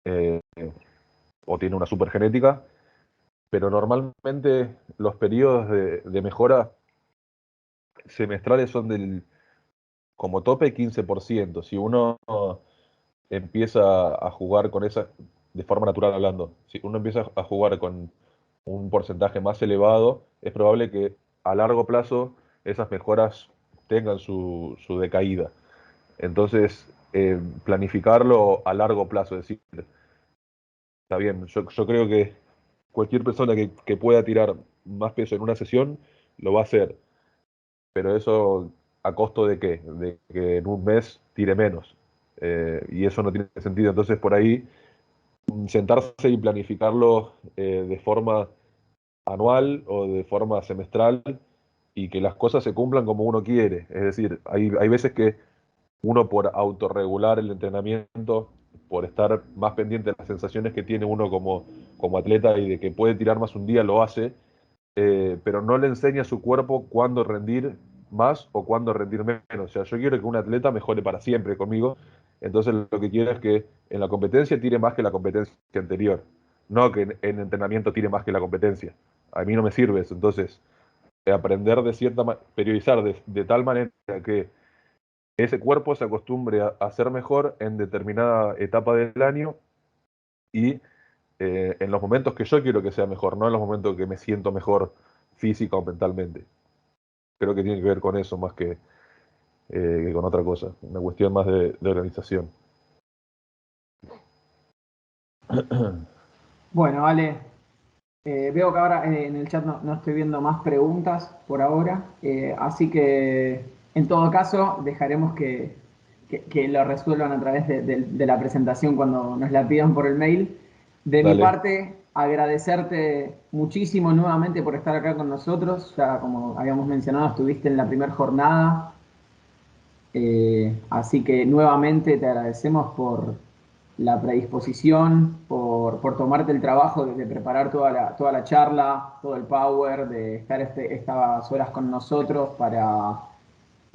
eh, o tiene una super genética, pero normalmente los periodos de mejora semestrales son del, como tope, 15%. Si uno empieza a jugar con esa, de forma natural hablando, si uno empieza a jugar con un porcentaje más elevado, es probable que a largo plazo esas mejoras tengan su decaída. Entonces, planificarlo a largo plazo, es decir, está bien, yo creo que cualquier persona que pueda tirar más peso en una sesión lo va a hacer, pero eso a costo de qué? De que en un mes tire menos. Y eso no tiene sentido. Entonces, por ahí, sentarse y planificarlo de forma anual o de forma semestral y que las cosas se cumplan como uno quiere. Es decir, hay veces que uno por autorregular el entrenamiento, por estar más pendiente de las sensaciones que tiene uno como atleta y de que puede tirar más un día, lo hace, pero no le enseña a su cuerpo cuándo rendir más o cuándo rendir menos. O sea, yo quiero que un atleta mejore para siempre conmigo, entonces lo que quiero es que en la competencia tire más que la competencia anterior, no que en entrenamiento tire más que la competencia. A mí no me sirve eso. Entonces, aprender de cierta periodizar de tal manera que ese cuerpo se acostumbre a ser mejor en determinada etapa del año y en los momentos que yo quiero que sea mejor, no en los momentos que me siento mejor física o mentalmente. Creo que tiene que ver con eso más que con otra cosa, una cuestión más de organización. Bueno, Ale, veo que ahora en el chat no estoy viendo más preguntas por ahora, así que en todo caso dejaremos que lo resuelvan a través de la presentación cuando nos la pidan por el mail. De mi Dale, parte, agradecerte muchísimo nuevamente por estar acá con nosotros. Ya como habíamos mencionado, estuviste en la primera jornada, así que nuevamente te agradecemos por la predisposición, por tomarte el trabajo de preparar toda la charla, todo el power, de estar estas horas con nosotros para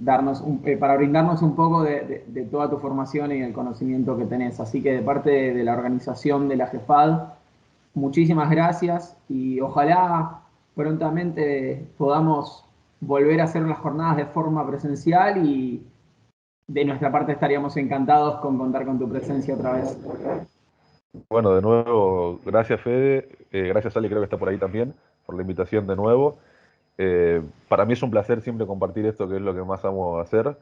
para brindarnos un poco de toda tu formación y el conocimiento que tenés. Así que de parte de la organización de la GEFAD, muchísimas gracias y ojalá prontamente podamos volver a hacer las jornadas de forma presencial y de nuestra parte estaríamos encantados con contar con tu presencia otra vez. bueno, de nuevo, gracias Fede, gracias Ale, creo que está por ahí también, por la invitación de nuevo. Para mí es un placer siempre compartir esto, que es lo que más amo hacer,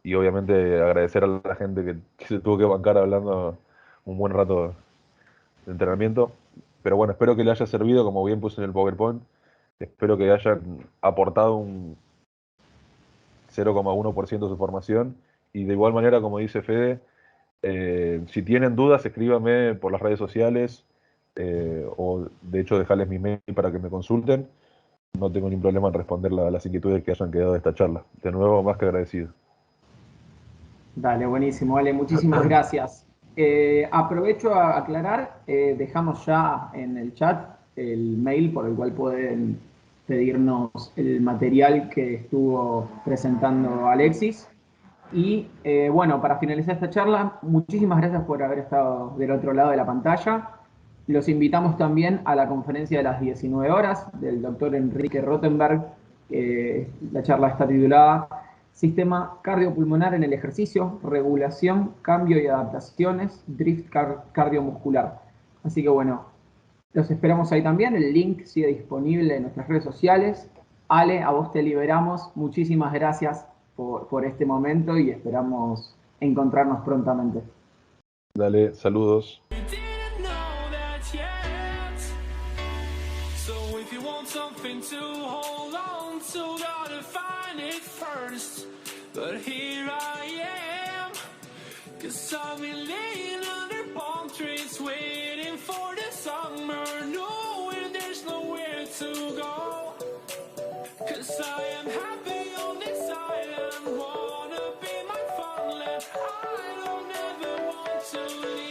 y obviamente agradecer a la gente que se tuvo que bancar hablando un buen rato de entrenamiento. Pero bueno, espero que le haya servido, como bien puse en el PowerPoint. Espero que hayan aportado un 0,1% de su formación. Y de igual manera, como dice Fede, si tienen dudas, escríbanme por las redes sociales, o de hecho dejarles mi mail para que me consulten. No tengo ningún problema en responder las inquietudes que hayan quedado de esta charla. De nuevo, más que agradecido. Dale, buenísimo, vale, muchísimas gracias. Aprovecho a aclarar, dejamos ya en el chat el mail por el cual pueden pedirnos el material que estuvo presentando Alexis. Y bueno, para finalizar esta charla, muchísimas gracias por haber estado del otro lado de la pantalla. Los invitamos también a la conferencia de las 19 horas del doctor Enrique Rothenberg. La charla está titulada Sistema cardiopulmonar en el ejercicio, regulación, cambio y adaptaciones, drift cardiomuscular. Así que bueno, los esperamos ahí también. El link sigue disponible en nuestras redes sociales. Ale, a vos te liberamos. Muchísimas gracias por este momento y esperamos encontrarnos prontamente. Dale, saludos. So if you want something to hold on to, gotta find it first. But here I am, 'cause I've been laying under palm trees, waiting for the summer, knowing there's nowhere to go. 'Cause I am happy on this island, wanna be my fun land. I don't ever want to leave.